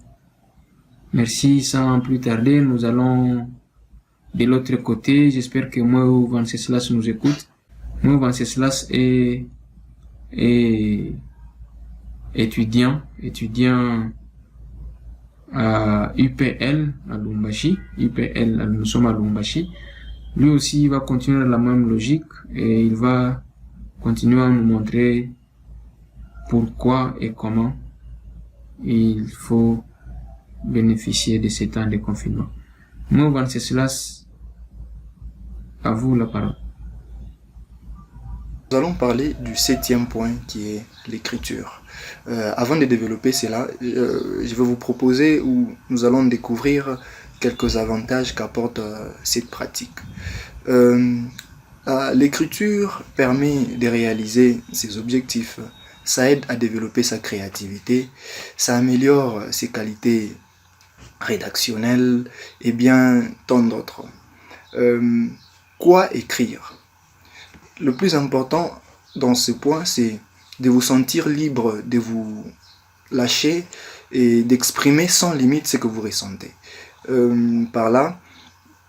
[SPEAKER 1] Merci. Sans plus tarder, nous allons de l'autre côté. J'espère que Moïse Venceslas nous écoute. Moïse Venceslas est étudiant à UPL à Lumbashi. Nous sommes à Lumbashi. Lui aussi va continuer la même logique et il va continuer à nous montrer pourquoi et comment il faut bénéficier de ces temps de confinement. Moi, Venceslas, à vous la parole.
[SPEAKER 4] Nous allons parler du 7e point qui est l'écriture. Avant de développer cela, je vais vous proposer où nous allons découvrir quelques avantages qu'apporte cette pratique. L'écriture permet de réaliser ses objectifs, ça aide à développer sa créativité, ça améliore ses qualités rédactionnelles et bien tant d'autres. Quoi écrire ? Le plus important dans ce point, c'est de vous sentir libre de vous lâcher et d'exprimer sans limite ce que vous ressentez. Par là,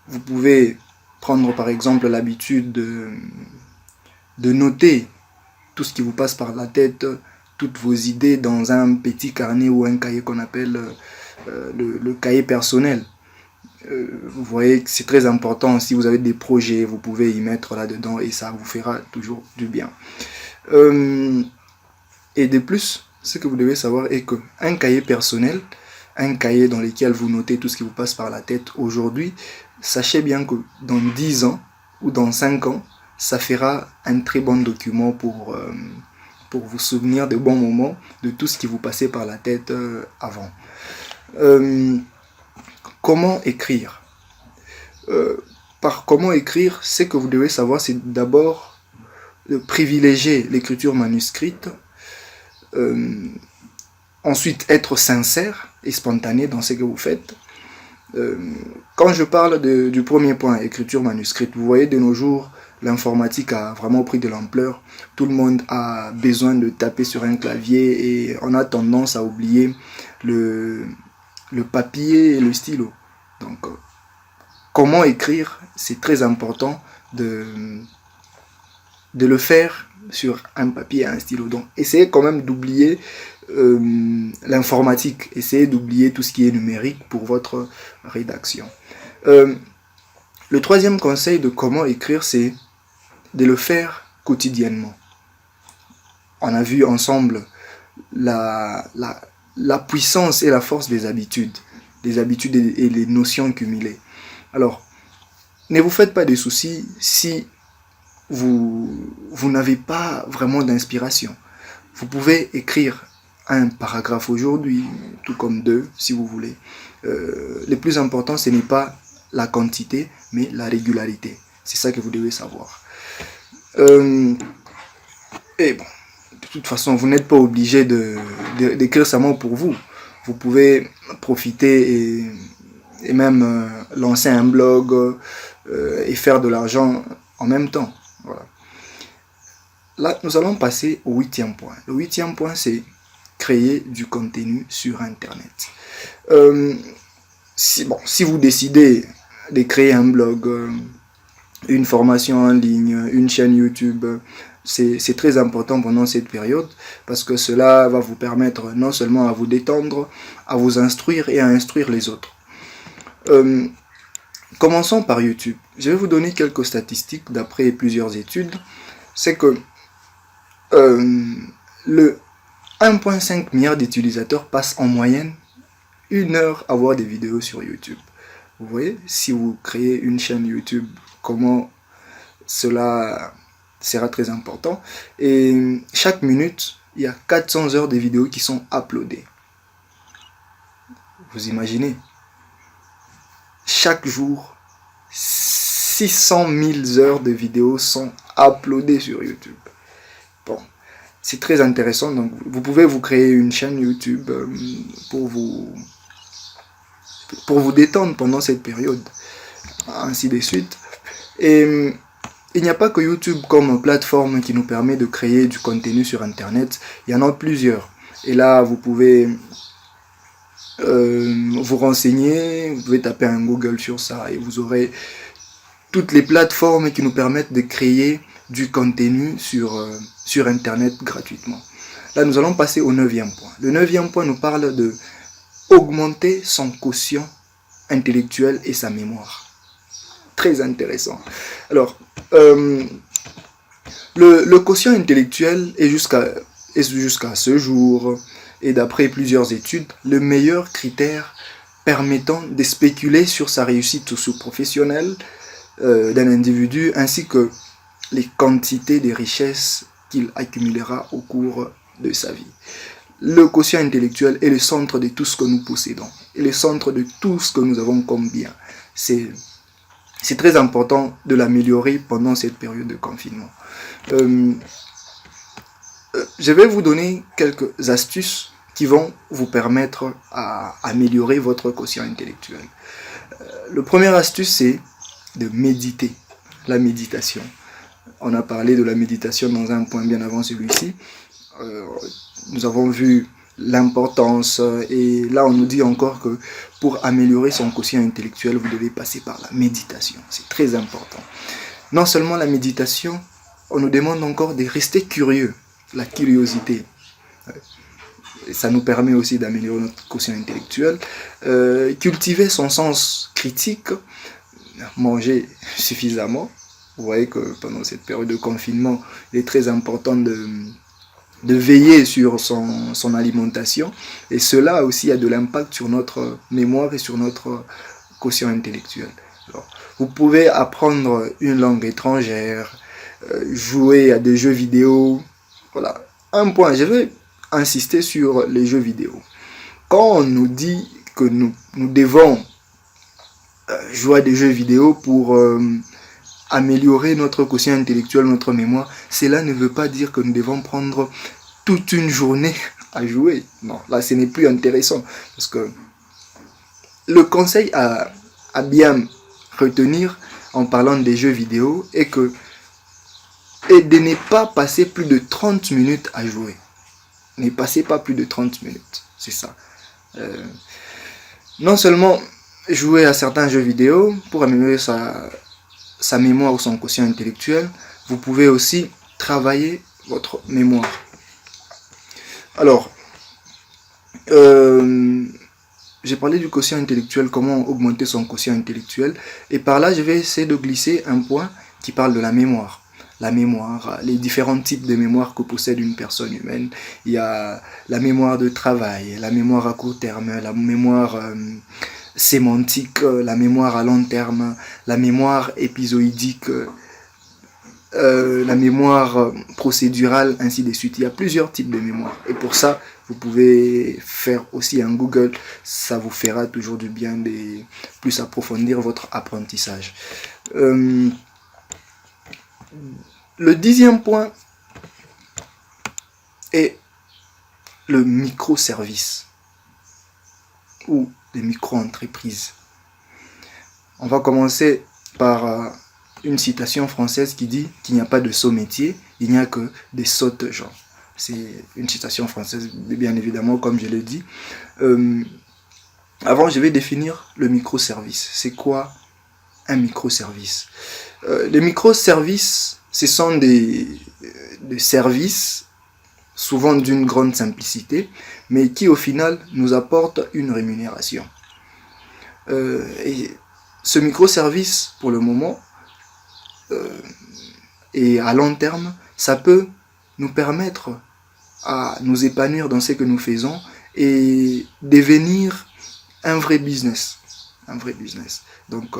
[SPEAKER 4] vous pouvez prendre par exemple l'habitude de noter tout ce qui vous passe par la tête, toutes vos idées dans un petit carnet ou un cahier qu'on appelle le cahier personnel. Vous voyez que c'est très important. Si vous avez des projets, vous pouvez y mettre là-dedans et ça vous fera toujours du bien. Et de plus, ce que vous devez savoir est qu'un cahier personnel, un cahier dans lequel vous notez tout ce qui vous passe par la tête aujourd'hui, sachez bien que dans 10 ans ou dans 5 ans, ça fera un très bon document pour vous souvenir de bons moments, de tout ce qui vous passait par la tête avant. Comment écrire? Par comment écrire, ce que vous devez savoir, c'est d'abord de privilégier l'écriture manuscrite, ensuite être sincère et spontané dans ce que vous faites. Quand je parle du premier point, écriture manuscrite, vous voyez de nos jours, l'informatique a vraiment pris de l'ampleur. Tout le monde a besoin de taper sur un clavier et on a tendance à oublier le papier et le stylo. Donc, comment écrire, c'est très important de le faire sur un papier et un stylo. Donc, essayez quand même d'oublier l'informatique. Essayez d'oublier tout ce qui est numérique pour votre rédaction. Le troisième conseil de comment écrire, c'est de le faire quotidiennement. On a vu ensemble la puissance et la force des habitudes et les notions cumulées. Alors, ne vous faites pas de soucis si vous n'avez pas vraiment d'inspiration. Vous pouvez écrire un paragraphe aujourd'hui, tout comme 2, si vous voulez. Le plus important, ce n'est pas la quantité, mais la régularité. C'est ça que vous devez savoir. Et bon, de toute façon, vous n'êtes pas obligé d'écrire seulement pour vous. Vous pouvez profiter et même lancer un blog et faire de l'argent en même temps. Voilà. Là, nous allons passer au 8e point. Le 8e point, c'est créer du contenu sur Internet. Si vous décidez de créer un blog, une formation en ligne, une chaîne YouTube, c'est très important pendant cette période parce que cela va vous permettre non seulement à vous détendre, à vous instruire et à instruire les autres. Commençons par YouTube. Je vais vous donner quelques statistiques d'après plusieurs études. C'est que le 1,5 milliard d'utilisateurs passent en moyenne 1 heure à voir des vidéos sur YouTube. Vous voyez, si vous créez une chaîne YouTube, comment cela sera très important. Et chaque minute, il y a 400 heures de vidéos qui sont uploadées. Vous imaginez? Chaque jour, 600 000 heures de vidéos sont uploadées sur YouTube. Bon, c'est très intéressant. Donc, vous pouvez vous créer une chaîne YouTube pour vous détendre pendant cette période. Ainsi de suite. Et il n'y a pas que YouTube comme plateforme qui nous permet de créer du contenu sur Internet. Il y en a plusieurs. Et là, vous pouvez vous renseigner, vous pouvez taper un Google sur ça et vous aurez toutes les plateformes qui nous permettent de créer du contenu sur Internet gratuitement. Là, nous allons passer au 9e point. Le 9e point nous parle de augmenter son quotient intellectuel et sa mémoire. Très intéressant. Alors, le quotient intellectuel est jusqu'à ce jour, et d'après plusieurs études, le meilleur critère permettant de spéculer sur sa réussite socio-professionnelle d'un individu, ainsi que les quantités de richesses qu'il accumulera au cours de sa vie. Le quotient intellectuel est le centre de tout ce que nous possédons, et le centre de tout ce que nous avons comme bien. C'est très important de l'améliorer pendant cette période de confinement. Je vais vous donner quelques astuces qui vont vous permettre à améliorer votre quotient intellectuel. Le premier astuce, c'est de méditer, la méditation. On a parlé de la méditation dans un point bien avant celui-ci. Nous avons vu l'importance. Et là, on nous dit encore que pour améliorer son quotient intellectuel, vous devez passer par la méditation. C'est très important. Non seulement la méditation, on nous demande encore de rester curieux, la curiosité. Et ça nous permet aussi d'améliorer notre quotient intellectuel. Cultiver son sens critique, manger suffisamment. Vous voyez que pendant cette période de confinement, il est très important de veiller sur son alimentation. Et cela aussi a de l'impact sur notre mémoire et sur notre quotient intellectuel. Alors, vous pouvez apprendre une langue étrangère, jouer à des jeux vidéo. Voilà, un point, je vais insister sur les jeux vidéo. Quand on nous dit que nous devons jouer à des jeux vidéo pour améliorer notre quotient intellectuel, notre mémoire, cela ne veut pas dire que nous devons prendre toute une journée à jouer. Non, là ce n'est plus intéressant. Parce que le conseil à bien retenir en parlant des jeux vidéo est de ne pas passer plus de 30 minutes à jouer. Ne passez pas plus de 30 minutes, c'est ça. Non seulement jouer à certains jeux vidéo pour améliorer sa mémoire ou son quotient intellectuel, vous pouvez aussi travailler votre mémoire. Alors, j'ai parlé du quotient intellectuel, comment augmenter son quotient intellectuel, et par là je vais essayer de glisser un point qui parle de la mémoire. La mémoire, les différents types de mémoire que possède une personne humaine. Il y a la mémoire de travail, la mémoire à court terme, la mémoire sémantique, la mémoire à long terme, la mémoire épisodique, la mémoire procédurale, ainsi de suite. Il y a plusieurs types de mémoire. Et pour ça, vous pouvez faire aussi un Google. Ça vous fera toujours du bien de plus approfondir votre apprentissage. Le 10e point est le microservice ou les micro-entreprises. On va commencer par une citation française qui dit qu'il n'y a pas de sot métier, il n'y a que des sottes gens. C'est une citation française, bien évidemment, comme je l'ai dit. Avant, je vais définir le microservice. C'est quoi un microservice? Les microservices, ce sont des services, souvent d'une grande simplicité, mais qui au final nous apportent une rémunération. Et ce microservice, pour le moment, et à long terme, ça peut nous permettre à nous épanouir dans ce que nous faisons et devenir un vrai business. Un vrai business. Donc,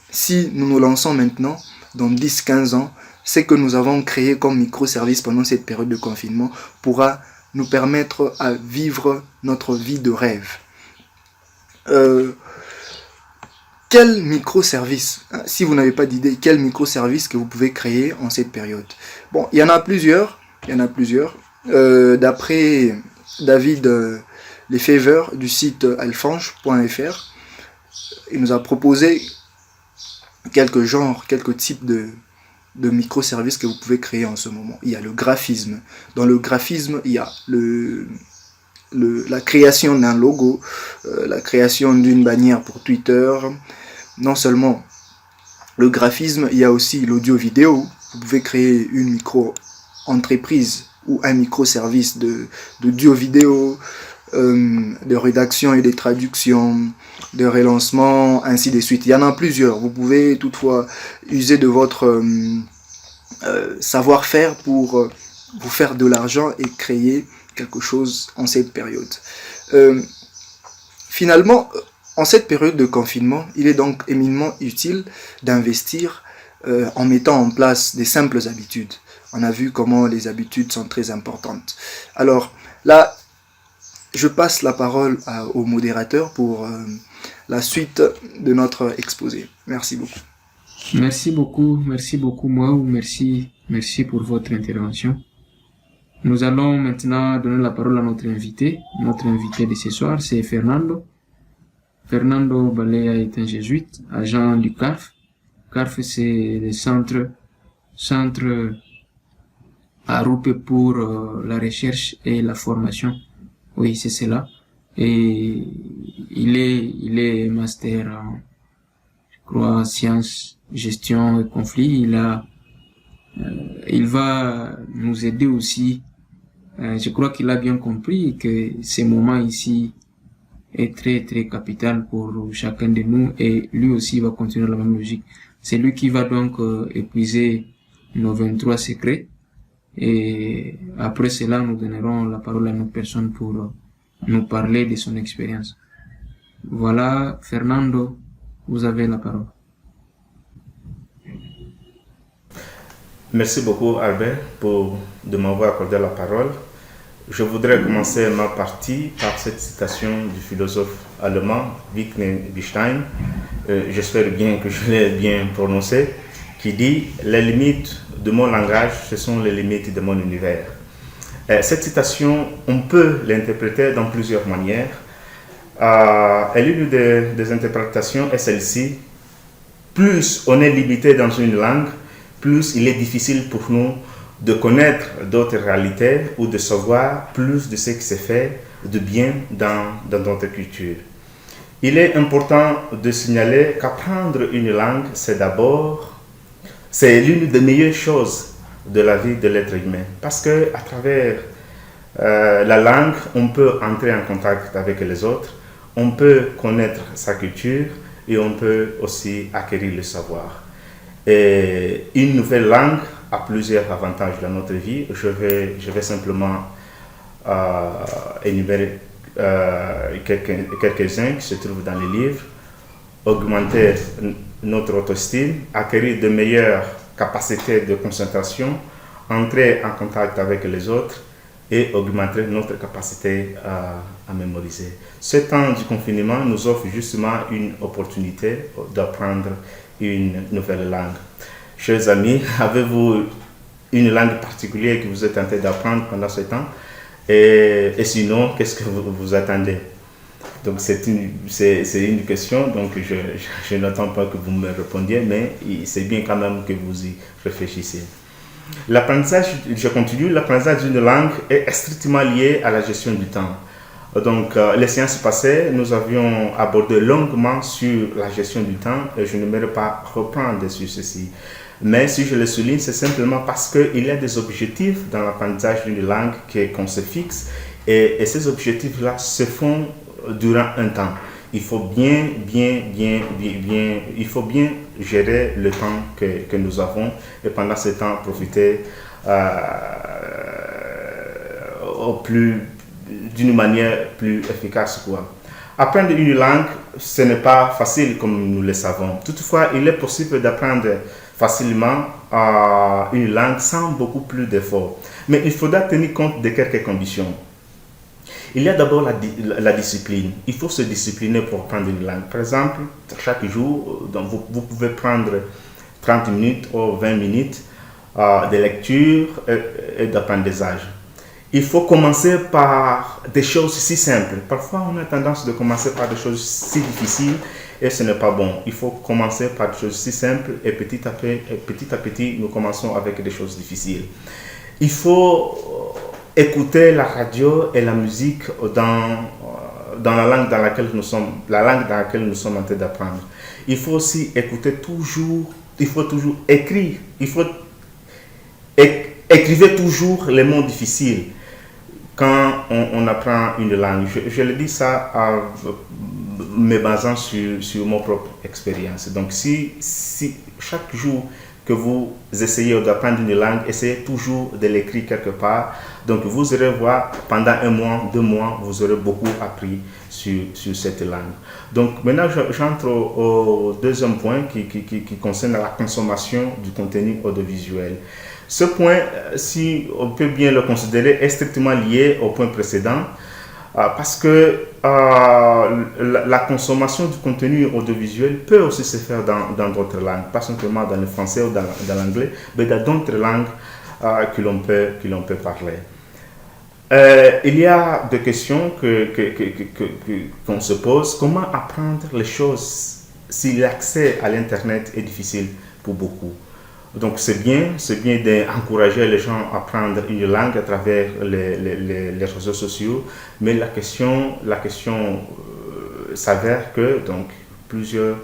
[SPEAKER 4] si nous nous lançons maintenant, dans 10-15 ans, ce que nous avons créé comme microservice pendant cette période de confinement pourra nous permettre à vivre notre vie de rêve. Quel microservice, si vous n'avez pas d'idée, quel microservice que vous pouvez créer en cette période? Bon, il y en a plusieurs. D'après David Lefevre du site alfange.fr, il nous a proposé quelques types de microservices que vous pouvez créer en ce moment. Il y a le graphisme. Dans le graphisme, il y a la création d'un logo, la création d'une bannière pour Twitter. Non seulement le graphisme, il y a aussi l'audio-vidéo. Vous pouvez créer une micro-entreprise ou un microservice d'audio-vidéo, de rédaction et de traduction, de relancement, ainsi de suite. Il y en a plusieurs. Vous pouvez toutefois user de votre savoir-faire pour vous faire de l'argent et créer quelque chose en cette période. Finalement, en cette période de confinement, il est donc éminemment utile d'investir en mettant en place des simples habitudes. On a vu comment les habitudes sont très importantes. Alors là, je passe la parole au modérateur pour la suite de notre exposé. Merci beaucoup.
[SPEAKER 1] Merci beaucoup Mwaou, merci pour votre intervention. Nous allons maintenant donner la parole à notre invité. Notre invité de ce soir, c'est Fernando. Fernando Balea est un jésuite, agent du CARF. CARF, c'est le centre à Roupe pour la recherche et la formation Oui, c'est cela. Et il est master en, je crois, sciences, gestion et conflit. Il va nous aider aussi. Je crois qu'il a bien compris que ces moments ici est très très capital pour chacun de nous et lui aussi va continuer la même logique. C'est lui qui va donc épuiser nos 23 secrets et après cela nous donnerons la parole à une autre personne pour nous parler de son expérience. Voilà, Fernando, vous avez la parole.
[SPEAKER 5] Merci beaucoup Albert de m'avoir accordé la parole. Je voudrais commencer ma partie par cette citation du philosophe allemand Wittgenstein, j'espère bien que je l'ai bien prononcé, qui dit « Les limites de mon langage, ce sont les limites de mon univers ». Cette citation, on peut l'interpréter dans plusieurs manières. Et l'une des interprétations est celle-ci. Plus on est limité dans une langue, plus il est difficile pour nous de connaître d'autres réalités ou de savoir plus de ce qui se fait de bien dans notre culture. Il est important de signaler qu'apprendre une langue, c'est l'une des meilleures choses de la vie de l'être humain. Parce que à travers la langue, on peut entrer en contact avec les autres, on peut connaître sa culture et on peut aussi acquérir le savoir. Et une nouvelle langue a plusieurs avantages dans notre vie. Je vais simplement énumérer quelques-uns qui se trouvent dans les livres. Augmenter notre autoestime, acquérir de meilleures capacités de concentration, entrer en contact avec les autres et augmenter notre capacité à mémoriser. Ce temps du confinement nous offre justement une opportunité d'apprendre une nouvelle langue. Chers amis, avez-vous une langue particulière que vous êtes tenté d'apprendre pendant ce temps? Et sinon, qu'est-ce que vous attendez? Donc c'est une question, donc je n'attends pas que vous me répondiez, mais c'est bien quand même que vous y réfléchissez. L'apprentissage, je continue, l'apprentissage d'une langue est strictement lié à la gestion du temps. Donc, les séances passées, nous avions abordé longuement sur la gestion du temps et je n'aimerais pas reprendre sur ceci. Mais si je le souligne, c'est simplement parce qu'il y a des objectifs dans l'apprentissage d'une langue qu'on se fixe et ces objectifs-là se font durant un temps. Il faut bien gérer le temps que nous avons et pendant ce temps profiter d'une manière plus efficace, quoi. Apprendre une langue, ce n'est pas facile comme nous le savons. Toutefois, il est possible d'apprendre facilement une langue sans beaucoup plus d'efforts. Mais il faudra tenir compte de quelques conditions. Il y a d'abord la discipline. Il faut se discipliner pour apprendre une langue. Par exemple, chaque jour, donc vous pouvez prendre 30 minutes ou 20 minutes de lecture et d'apprentissage. Il faut commencer par des choses si simples. Parfois, on a tendance de commencer par des choses si difficiles et ce n'est pas bon. Il faut commencer par des choses si simples et petit à petit, nous commençons avec des choses difficiles. Il faut écouter la radio et la musique dans la langue dans laquelle nous sommes en train d'apprendre. Il faut aussi écouter toujours, il faut toujours écrire, écrivez toujours les mots difficiles quand on apprend une langue. Je le dis ça me basant sur mon propre expérience. Donc si chaque jour que vous essayez d'apprendre une langue, essayez toujours de l'écrire quelque part. Donc vous allez voir, pendant 1 mois, 2 mois, vous aurez beaucoup appris sur cette langue. Donc maintenant, j'entre au deuxième point qui concerne la consommation du contenu audiovisuel. Ce point, si on peut bien le considérer, est strictement lié au point précédent parce que la consommation du contenu audiovisuel peut aussi se faire dans d'autres langues, pas simplement dans le français ou dans l'anglais, mais dans d'autres langues que l'on peut parler. Il y a des questions qu'on se pose. Comment apprendre les choses si l'accès à l'Internet est difficile pour beaucoup? Donc c'est bien d'encourager les gens à apprendre une langue à travers les réseaux sociaux, mais la question s'avère que donc plusieurs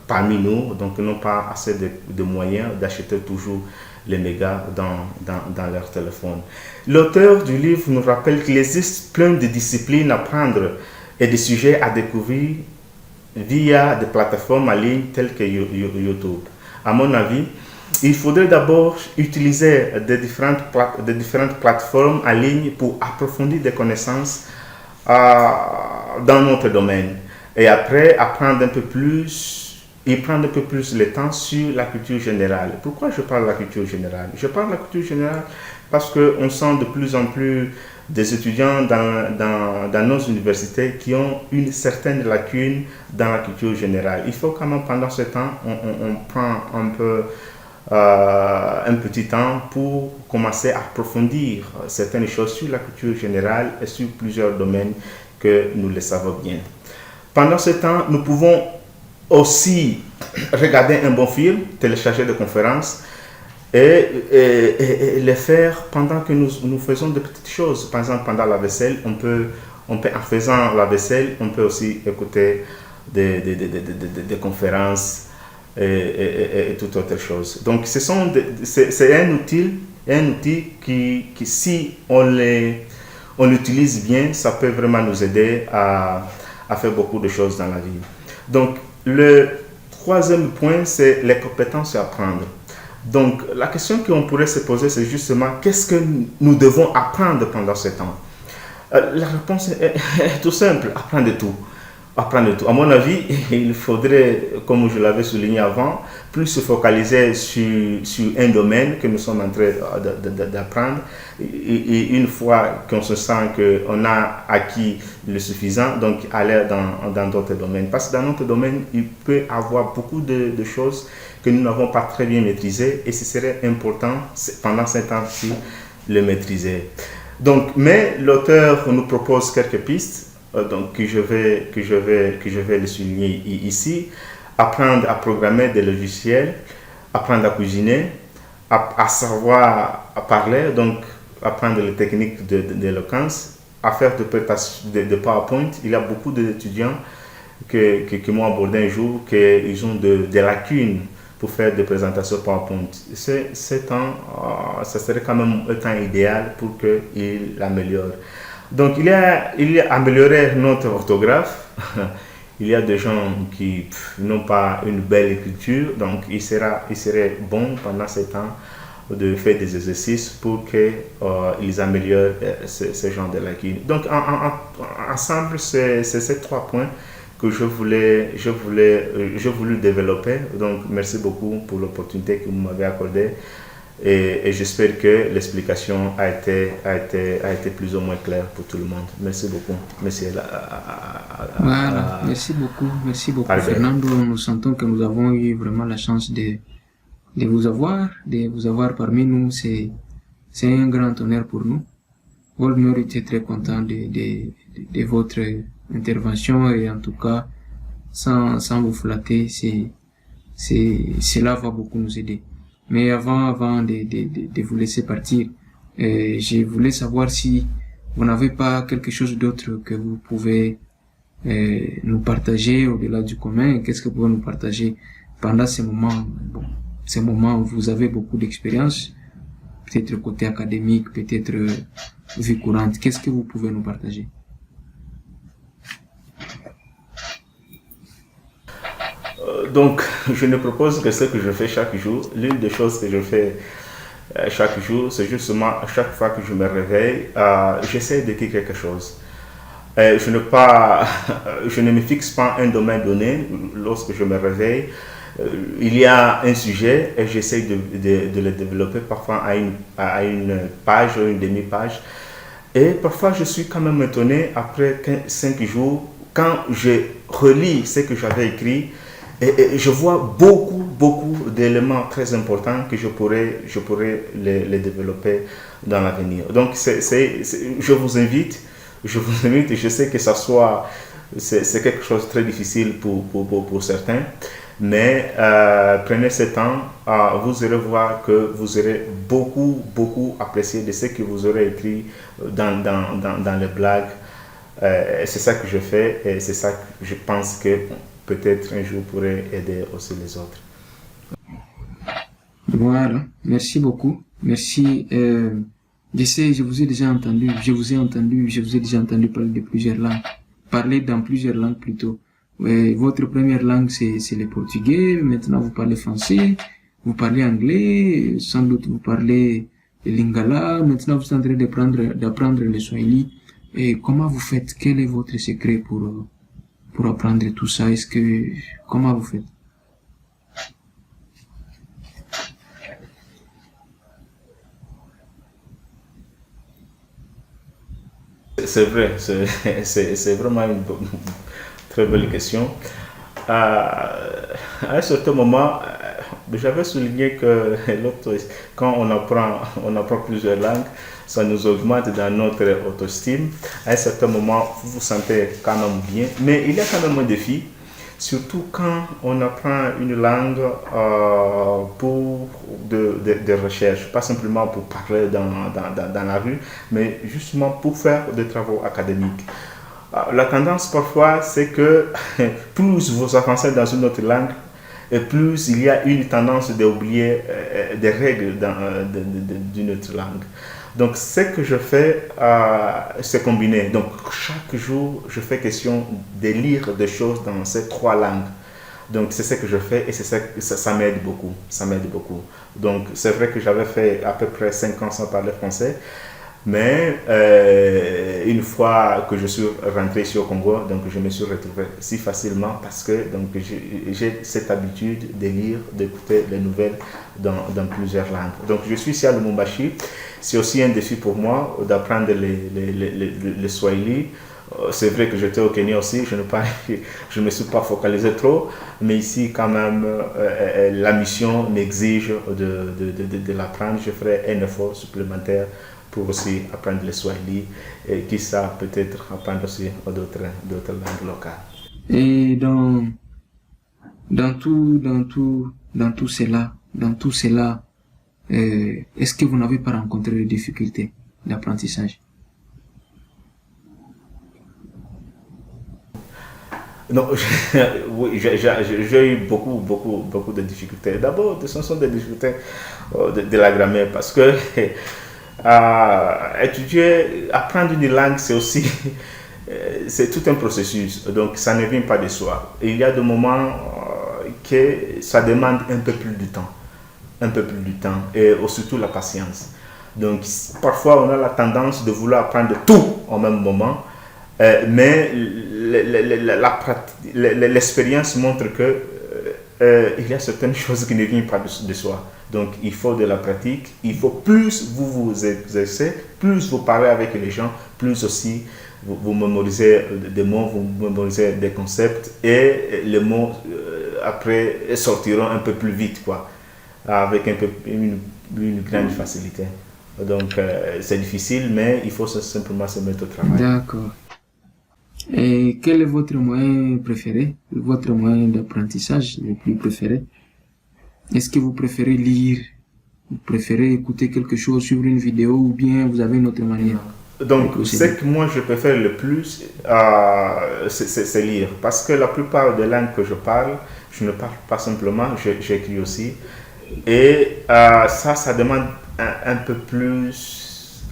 [SPEAKER 5] parmi nous donc n'ont pas assez de moyens d'acheter toujours les mégas dans leur téléphone. L'auteur du livre nous rappelle qu'il existe plein de disciplines à apprendre et de sujets à découvrir via des plateformes en ligne telles que YouTube. À mon avis, il faudrait d'abord utiliser des différentes plateformes en ligne pour approfondir des connaissances dans notre domaine. Et après, prendre un peu plus le temps sur la culture générale. Pourquoi je parle de la culture générale? Je parle de la culture générale parce qu'on sent de plus en plus des étudiants dans nos universités qui ont une certaine lacune dans la culture générale. Il faut quand même, pendant ce temps, on prend un petit temps pour commencer à approfondir certaines choses sur la culture générale et sur plusieurs domaines que nous le savons bien. Pendant ce temps, nous pouvons aussi regarder un bon film, télécharger des conférences et les faire pendant que nous faisons de petites choses. Par exemple, pendant la vaisselle, on peut en faisant la vaisselle, on peut aussi écouter des conférences et toute autre chose. Donc, c'est un outil qui si on l'utilise bien, ça peut vraiment nous aider à faire beaucoup de choses dans la vie. Donc, le troisième point, c'est les compétences à apprendre. Donc, la question qu'on pourrait se poser, c'est justement qu'est-ce que nous devons apprendre pendant ce temps? La réponse est tout simple, apprendre de tout. Apprendre de tout. À mon avis, il faudrait, comme je l'avais souligné avant, plus se focaliser sur un domaine que nous sommes en train d'apprendre. Et une fois qu'on se sent qu'on a acquis le suffisant, donc aller dans d'autres domaines. Parce que dans notre domaine, il peut y avoir beaucoup de choses que nous n'avons pas très bien maîtrisées et ce serait important pendant ce temps-ci le maîtriser. Donc, mais l'auteur nous propose quelques pistes. Donc, que je vais le souligner ici. Apprendre à programmer des logiciels, apprendre à cuisiner, à savoir parler, donc apprendre les techniques d'éloquence, à faire de PowerPoint. Il y a beaucoup d'étudiants qui m'ont abordé un jour qu'ils ont des lacunes pour faire des présentations PowerPoint. Ce temps, ça serait quand même un temps idéal pour qu'ils l'améliorent. Donc, il y a amélioré notre orthographe. Il y a des gens qui n'ont pas une belle écriture. Donc, il serait bon pendant ce temps de faire des exercices pour qu'ils améliorent ce genre de lacunes. Donc, ensemble, c'est ces 3 points que je voulais développer. Donc, merci beaucoup pour l'opportunité que vous m'avez accordée. Et j'espère que l'explication a été plus ou moins claire pour tout le monde. Merci beaucoup. Merci
[SPEAKER 1] merci beaucoup Fernando. Nous sentons que nous avons eu vraiment la chance de vous avoir parmi nous. C'est un grand honneur pour nous. Volmer était très content de votre intervention et en tout cas, sans vous flatter, cela va beaucoup nous aider. Mais avant de vous laisser partir, je voulais savoir si vous n'avez pas quelque chose d'autre que vous pouvez nous partager au-delà du commun. Qu'est-ce que vous pouvez nous partager pendant ces moments? Bon, ces moments où vous avez beaucoup d'expérience, peut-être côté académique, peut-être vie courante. Qu'est-ce que vous pouvez nous partager?
[SPEAKER 5] Donc, je ne propose que ce que je fais chaque jour. L'une des choses que je fais chaque jour, c'est justement à chaque fois que je me réveille, j'essaie d'écrire quelque chose. Je ne me fixe pas un domaine donné. Lorsque je me réveille, il y a un sujet et j'essaie de le développer parfois à une page ou une demi-page. Et parfois, je suis quand même étonné après 5 jours, quand je relis ce que j'avais écrit, et je vois beaucoup d'éléments très importants que je pourrais les développer dans l'avenir. Donc, je vous invite, je sais que c'est quelque chose de très difficile pour certains, Mais prenez ce temps, vous allez voir que vous aurez beaucoup apprécié de ce que vous aurez écrit dans les blagues. C'est ça que je fais et c'est ça que je pense que peut-être un jour pourrait aider aussi les autres.
[SPEAKER 1] Voilà, merci beaucoup. Merci. Je vous ai déjà entendu, je vous ai déjà entendu parler de plusieurs langues. Parler dans plusieurs langues plutôt. Votre première langue, c'est le portugais. Maintenant, vous parlez français. Vous parlez anglais. Sans doute, vous parlez le lingala. Maintenant, vous êtes en train d'apprendre le swahili. Et comment vous faites? Quel est votre secret pour apprendre tout ça? Comment vous faites?
[SPEAKER 5] C'est vrai, c'est vraiment une très belle question. À un certain moment, j'avais souligné que quand on apprend plusieurs langues, ça nous augmente dans notre auto-estime. À un certain moment, vous vous sentez quand même bien, mais il y a quand même un défi, surtout quand on apprend une langue pour de recherche, pas simplement pour parler dans la rue, mais justement pour faire des travaux académiques. La tendance parfois, c'est que plus vous avancez dans une autre langue, et plus il y a une tendance d'oublier des règles d'une autre langue. Donc, ce que je fais, c'est combiner. Donc, chaque jour, je fais question de lire des choses dans ces trois langues. Donc, c'est ce que je fais et ça m'aide beaucoup. Ça m'aide beaucoup. Donc, c'est vrai que j'avais fait à peu près 5 ans sans parler français. Mais une fois que je suis rentré ici au Congo, donc je me suis retrouvé si facilement parce que j'ai cette habitude de lire, d'écouter les nouvelles dans plusieurs langues. Donc je suis ici à Lubumbashi. C'est aussi un défi pour moi d'apprendre le Swahili. C'est vrai que j'étais au Kenya aussi, je ne me suis pas focalisé trop, mais ici quand même la mission m'exige de l'apprendre. Je ferai un effort supplémentaire pour aussi apprendre le Swahili et qui ça peut-être apprendre aussi d'autres langues locales.
[SPEAKER 1] Et dans tout cela, est-ce que vous n'avez pas rencontré des difficultés d'apprentissage?
[SPEAKER 5] Non, oui, j'ai eu beaucoup de difficultés. D'abord, ce sont des difficultés de la grammaire parce que apprendre une langue, c'est aussi c'est tout un processus, donc ça ne vient pas de soi. Il y a des moments que ça demande un peu plus de temps et surtout la patience. Donc parfois on a la tendance de vouloir apprendre tout en même moment, mais l'expérience montre que il y a certaines choses qui ne viennent pas de soi. Donc, il faut de la pratique. Il faut plus vous exercez, plus vous parlez avec les gens, plus aussi vous mémorisez des mots, vous mémorisez des concepts et les mots après sortiront un peu plus vite, quoi, avec une grande facilité. Donc, c'est difficile, mais il faut simplement se mettre au travail.
[SPEAKER 1] D'accord. Et quel est votre moyen préféré, votre moyen d'apprentissage le plus préféré? Est-ce que vous préférez lire, vous préférez écouter quelque chose sur une vidéo ou bien vous avez une autre manière?
[SPEAKER 5] Donc, ce que moi je préfère le plus, c'est lire. Parce que la plupart des langues que je parle, je ne parle pas simplement, j'écris aussi. Et ça demande un peu plus.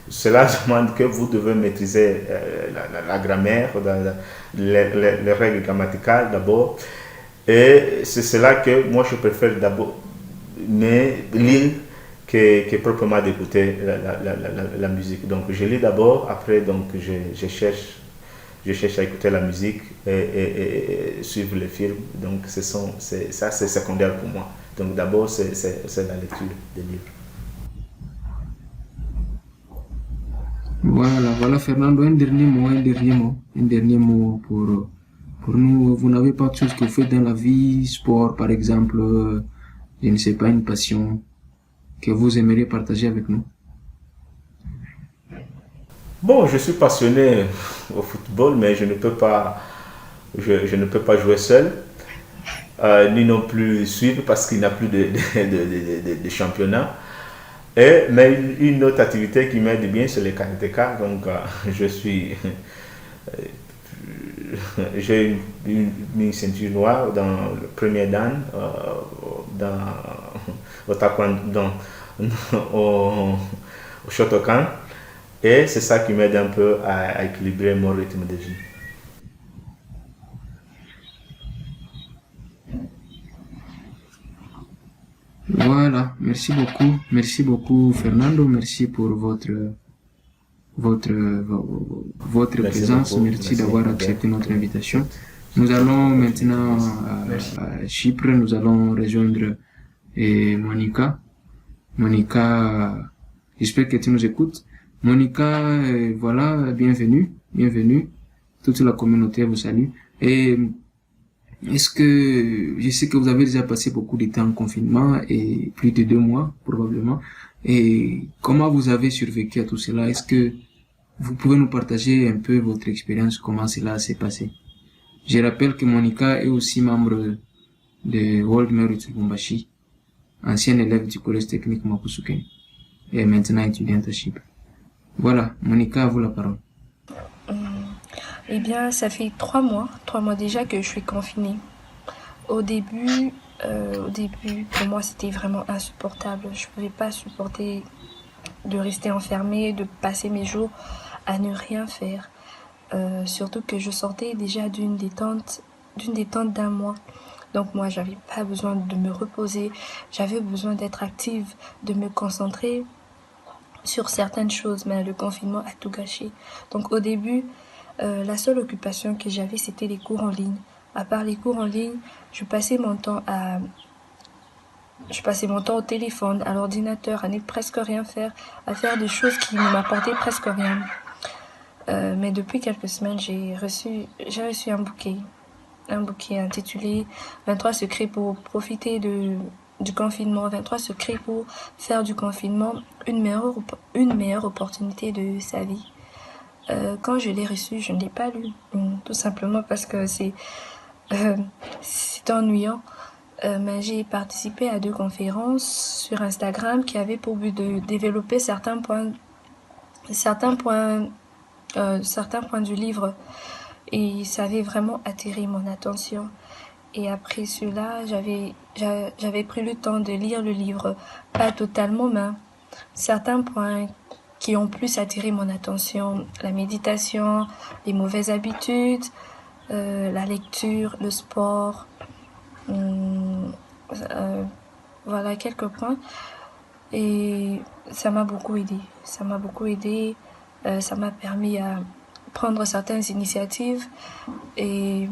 [SPEAKER 5] Cela demande que vous devez maîtriser la grammaire, les règles grammaticales d'abord. Et c'est cela que moi je préfère d'abord lire que proprement d'écouter la musique. Donc je lis d'abord, après donc je cherche à écouter la musique et suivre les films. Donc c'est secondaire pour moi. Donc d'abord c'est la lecture des livres.
[SPEAKER 1] Voilà Fernando, un dernier mot pour nous. Vous n'avez pas de choses que vous faites dans la vie, sport par exemple, je ne sais pas, une passion que vous aimeriez partager avec nous?
[SPEAKER 5] Bon, je suis passionné au football, mais je ne peux pas jouer seul. ni non plus suivre parce qu'il n'y a plus de championnat. Mais une autre activité qui m'aide bien, c'est le karatéka. Donc, j'ai une ceinture noire dans le premier dan, au taekwondo, au Shotokan. Et c'est ça qui m'aide un peu à équilibrer mon rythme de vie.
[SPEAKER 1] Voilà, merci beaucoup Fernando, merci pour votre
[SPEAKER 5] Merci
[SPEAKER 1] présence,
[SPEAKER 5] beaucoup.
[SPEAKER 1] merci
[SPEAKER 5] Merci.
[SPEAKER 1] d'avoir accepté notre invitation. Nous allons maintenant à Chypre, nous allons rejoindre Monica. Monica, j'espère que tu nous écoutes. Monica, voilà, bienvenue. Toute la communauté vous salue. Et est-ce que, je sais que vous avez déjà passé beaucoup de temps en confinement et plus de 2 mois probablement. Et comment vous avez survécu à tout cela? Est-ce que vous pouvez nous partager un peu votre expérience, comment cela s'est passé? Je rappelle que Monica est aussi membre de World Merit Lubumbashi, ancienne élève du collège technique Makusuken et maintenant étudiante à Chypre. Voilà, Monica, à vous la parole.
[SPEAKER 6] Eh bien, ça fait 3 mois déjà que je suis confinée. Au début, pour moi, c'était vraiment insupportable. Je pouvais pas supporter de rester enfermée, de passer mes jours à ne rien faire. Surtout que je sortais déjà d'une détente d'un mois. Donc moi, j'avais pas besoin de me reposer. J'avais besoin d'être active, de me concentrer sur certaines choses. Mais le confinement a tout gâché. Donc au début, la seule occupation que j'avais, c'était les cours en ligne. À part les cours en ligne, je passais mon temps au téléphone, à l'ordinateur, à ne presque rien faire, à faire des choses qui ne m'apportaient presque rien. Mais depuis quelques semaines, j'ai reçu un bouquet intitulé 23 secrets pour profiter du confinement, 23 secrets pour faire du confinement une meilleure opportunité de sa vie. Quand je l'ai reçu, je ne l'ai pas lu, tout simplement parce que c'est ennuyant. Mais j'ai participé à 2 conférences sur Instagram qui avaient pour but de développer certains points du livre, et ça avait vraiment attiré mon attention. Et après cela, j'avais pris le temps de lire le livre, pas totalement, mais certains points qui ont plus attiré mon attention: la méditation, les mauvaises habitudes, la lecture, le sport, voilà quelques points. Et ça m'a beaucoup aidé. Ça m'a permis à prendre certaines initiatives et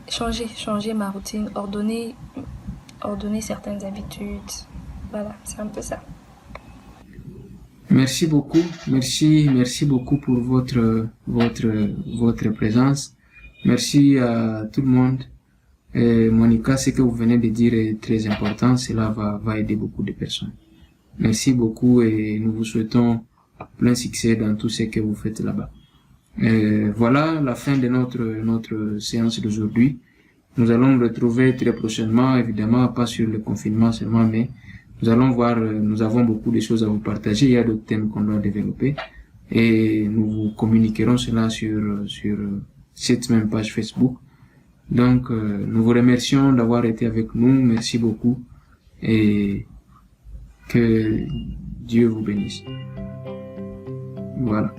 [SPEAKER 6] changer ma routine, ordonner certaines habitudes. Voilà, c'est un peu ça.
[SPEAKER 1] Merci beaucoup, merci beaucoup pour votre présence. Merci à tout le monde. Monica, ce que vous venez de dire est très important, cela va aider beaucoup de personnes. Merci beaucoup et nous vous souhaitons plein succès dans tout ce que vous faites là-bas. Voilà la fin de notre séance d'aujourd'hui. Nous allons nous retrouver très prochainement, évidemment, pas sur le confinement seulement, mais nous allons voir, nous avons beaucoup de choses à vous partager, il y a d'autres thèmes qu'on doit développer et nous vous communiquerons cela sur cette même page Facebook. Donc, nous vous remercions d'avoir été avec nous, merci beaucoup et que Dieu vous bénisse. Voilà.